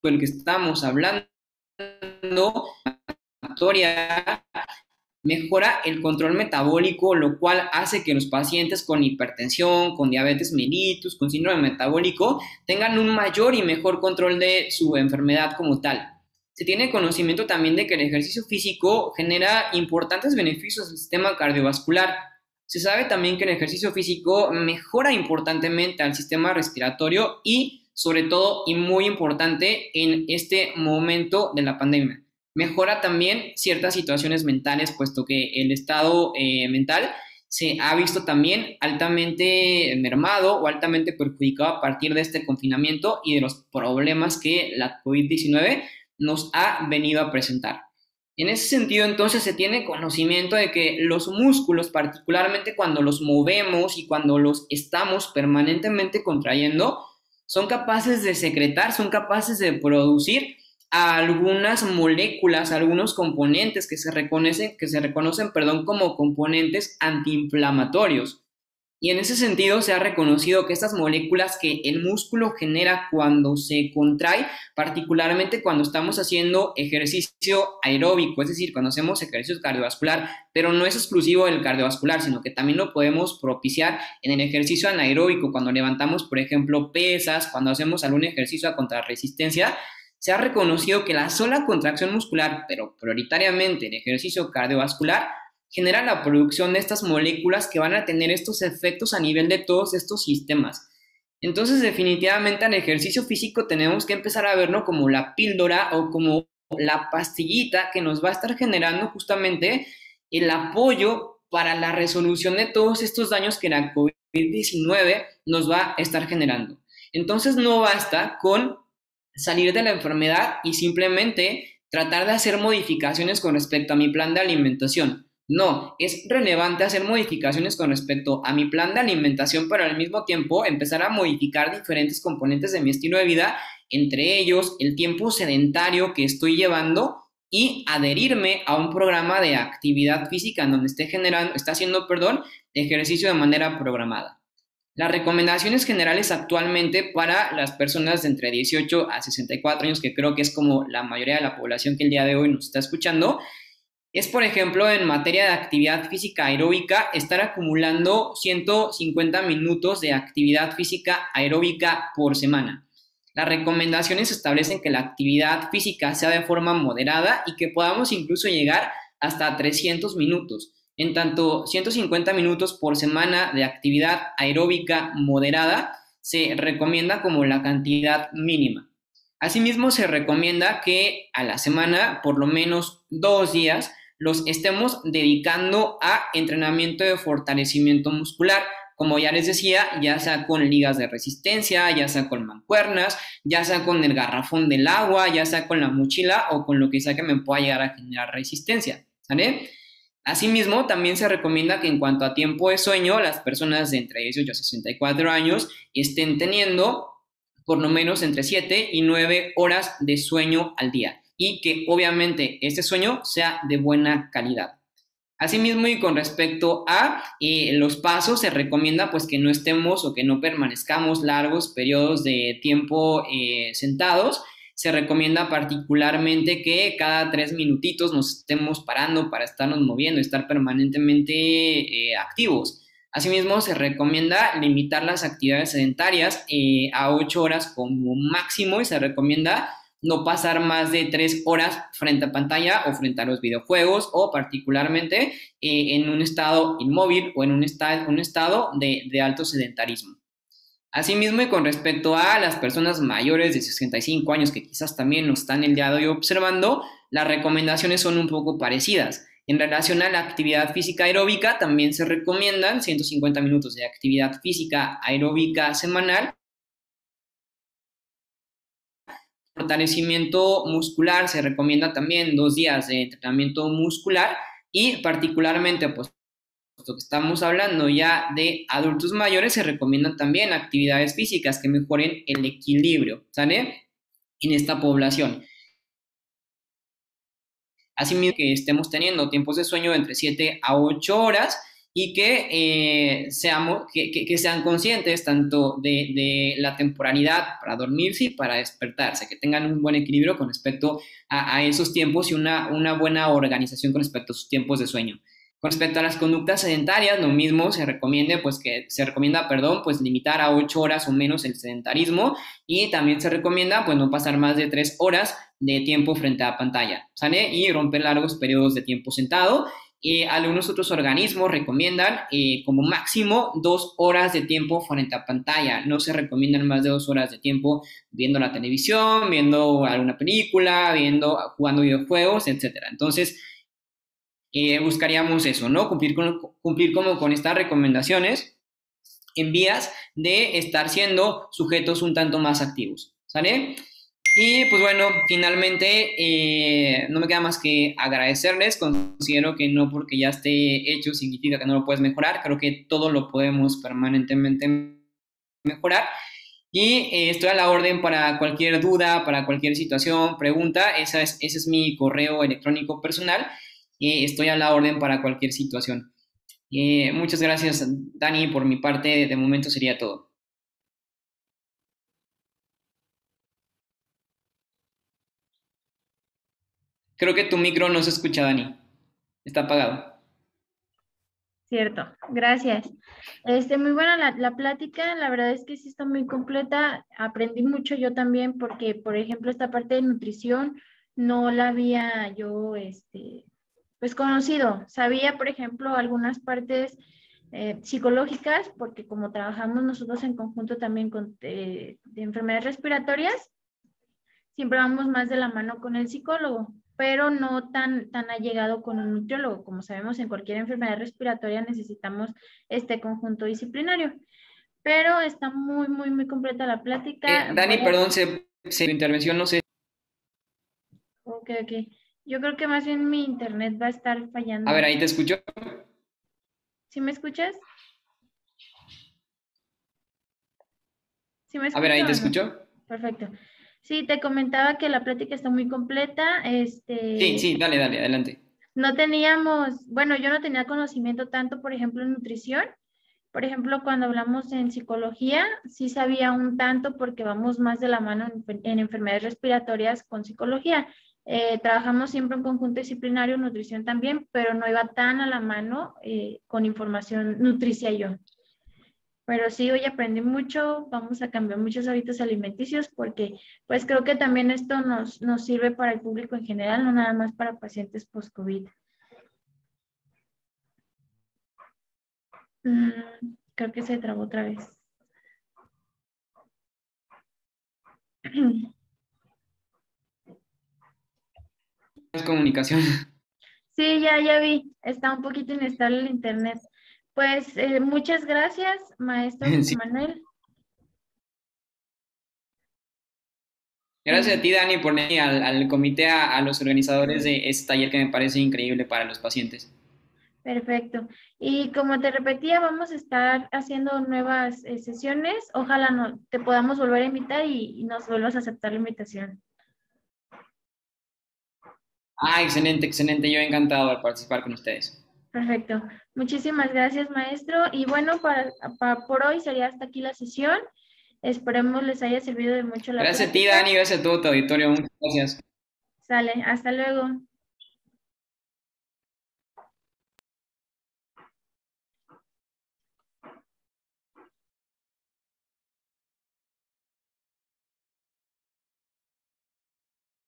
del que estamos hablando, mejora el control metabólico, lo cual hace que los pacientes con hipertensión, con diabetes mellitus, con síndrome metabólico, tengan un mayor y mejor control de su enfermedad como tal. Se tiene conocimiento también de que el ejercicio físico genera importantes beneficios al sistema cardiovascular. Se sabe también que el ejercicio físico mejora importantemente al sistema respiratorio y, sobre todo, y muy importante en este momento de la pandemia, mejora también ciertas situaciones mentales, puesto que el estado mental se ha visto también altamente mermado o altamente perjudicado a partir de este confinamiento y de los problemas que la COVID-19 nos ha venido a presentar. En ese sentido, entonces, se tiene conocimiento de que los músculos, particularmente cuando los movemos y cuando los estamos permanentemente contrayendo, son capaces de secretar, son capaces de producir algunas moléculas, algunos componentes que se reconocen, como componentes antiinflamatorios. Y en ese sentido se ha reconocido que estas moléculas que el músculo genera cuando se contrae, particularmente cuando estamos haciendo ejercicio aeróbico, es decir, cuando hacemos ejercicio cardiovascular, pero no es exclusivo del cardiovascular, sino que también lo podemos propiciar en el ejercicio anaeróbico, cuando levantamos, por ejemplo, pesas, cuando hacemos algún ejercicio a contrarresistencia. Se ha reconocido que la sola contracción muscular, pero prioritariamente el ejercicio cardiovascular, genera la producción de estas moléculas que van a tener estos efectos a nivel de todos estos sistemas. Entonces, definitivamente al ejercicio físico tenemos que empezar a verlo como la píldora o como la pastillita que nos va a estar generando justamente el apoyo para la resolución de todos estos daños que la COVID-19 nos va a estar generando. Entonces, no basta con salir de la enfermedad y simplemente tratar de hacer modificaciones con respecto a mi plan de alimentación. No, es relevante hacer modificaciones con respecto a mi plan de alimentación, pero al mismo tiempo empezar a modificar diferentes componentes de mi estilo de vida, entre ellos el tiempo sedentario que estoy llevando y adherirme a un programa de actividad física en donde está haciendo ejercicio de manera programada. Las recomendaciones generales actualmente para las personas de entre 18 a 64 años, que creo que es como la mayoría de la población que el día de hoy nos está escuchando, es, por ejemplo, en materia de actividad física aeróbica, estar acumulando 150 minutos de actividad física aeróbica por semana. Las recomendaciones establecen que la actividad física sea de forma moderada y que podamos incluso llegar hasta 300 minutos. En tanto, 150 minutos por semana de actividad aeróbica moderada se recomienda como la cantidad mínima. Asimismo, se recomienda que a la semana, por lo menos 2 días, los estemos dedicando a entrenamiento de fortalecimiento muscular, como ya les decía, ya sea con ligas de resistencia, ya sea con mancuernas, ya sea con el garrafón del agua, ya sea con la mochila o con lo que sea que me pueda llegar a generar resistencia, ¿vale? Asimismo, también se recomienda que en cuanto a tiempo de sueño, las personas de entre 18 a 64 años estén teniendo por lo menos entre 7 y 9 horas de sueño al día y que obviamente este sueño sea de buena calidad. Asimismo, y con respecto a los pasos, se recomienda pues que no estemos o que no permanezcamos largos periodos de tiempo sentados. Se recomienda particularmente que cada 3 minutitos nos estemos parando para estarnos moviendo, estar permanentemente activos. Asimismo, se recomienda limitar las actividades sedentarias a 8 horas como máximo y se recomienda no pasar más de 3 horas frente a pantalla o frente a los videojuegos o particularmente en un estado inmóvil o en un estado de alto sedentarismo. Asimismo, y con respecto a las personas mayores de 65 años que quizás también nos están el día de hoy observando, las recomendaciones son un poco parecidas. En relación a la actividad física aeróbica, también se recomiendan 150 minutos de actividad física aeróbica semanal. Fortalecimiento muscular, se recomienda también 2 días de entrenamiento muscular y particularmente, pues, puesto que estamos hablando ya de adultos mayores, se recomiendan también actividades físicas que mejoren el equilibrio, ¿sale? En esta población. Asimismo, que estemos teniendo tiempos de sueño entre 7 a 8 horas y que, que sean conscientes tanto de la temporalidad para dormirse y para despertarse, que tengan un buen equilibrio con respecto a esos tiempos y una buena organización con respecto a sus tiempos de sueño. Con respecto a las conductas sedentarias, lo mismo se recomienda, pues limitar a 8 horas o menos el sedentarismo y también se recomienda pues no pasar más de 3 horas de tiempo frente a pantalla, ¿sale? Y romper largos periodos de tiempo sentado. Algunos otros organismos recomiendan como máximo 2 horas de tiempo frente a pantalla. No se recomiendan más de 2 horas de tiempo viendo la televisión, viendo alguna película, jugando videojuegos, etcétera. Entonces, buscaríamos eso, ¿no? Cumplir como con estas recomendaciones en vías de estar siendo sujetos un tanto más activos, ¿sale? Y pues bueno, finalmente no me queda más que agradecerles. Considero que no porque ya esté hecho significa que no lo puedes mejorar. Creo que todo lo podemos permanentemente mejorar. Y estoy a la orden para cualquier duda, para cualquier situación, pregunta. Ese es mi correo electrónico personal. Estoy a la orden para cualquier situación. Muchas gracias, Dani. Por mi parte, de momento sería todo. Creo que tu micro no se escucha, Dani. Está apagado. Cierto, gracias. Muy buena la plática, la verdad es que sí está muy completa, aprendí mucho yo también porque, por ejemplo, esta parte de nutrición no la había yo, pues conocido. Sabía, por ejemplo, algunas partes psicológicas, porque como trabajamos nosotros en conjunto también de enfermedades respiratorias, siempre vamos más de la mano con el psicólogo, pero no tan allegado con un nutriólogo. Como sabemos, en cualquier enfermedad respiratoria necesitamos este conjunto disciplinario. Pero está muy, muy, muy completa la plática. Dani, perdón, su intervención no sé. Ok, ok. Yo creo que más bien mi internet va a estar fallando. A ver, ahí te escucho. ¿Sí me escuchas? ¿Sí me A ver, escucho ahí o te no? escucho. Perfecto. Sí, te comentaba que la plática está muy completa. Sí, dale, adelante. No teníamos, bueno, yo no tenía conocimiento tanto, por ejemplo, en nutrición. Por ejemplo, cuando hablamos en psicología, sí sabía un tanto porque vamos más de la mano en enfermedades respiratorias con psicología. Trabajamos siempre en conjunto disciplinario, nutrición también, pero no iba tan a la mano con información nutricia yo. Pero sí, hoy aprendí mucho, vamos a cambiar muchos hábitos alimenticios porque pues creo que también esto nos sirve para el público en general, no nada más para pacientes post-COVID. Creo que se trabó otra vez. Es comunicación. Sí, ya vi, está un poquito inestable el internet. Pues muchas gracias, maestro José Sí. Manuel. Gracias a ti, Dani, por venir al comité, a los organizadores de este taller que me parece increíble para los pacientes. Perfecto. Y como te repetía, vamos a estar haciendo nuevas sesiones. Ojalá te podamos volver a invitar y nos vuelvas a aceptar la invitación. Ah, excelente, excelente. Yo encantado de participar con ustedes. Perfecto. Muchísimas gracias, maestro. Y bueno, por hoy sería hasta aquí la sesión. Esperemos les haya servido de mucho la Gracias a ti, plática. Dani, gracias a todo tu auditorio. Muchas gracias. Sale, hasta luego.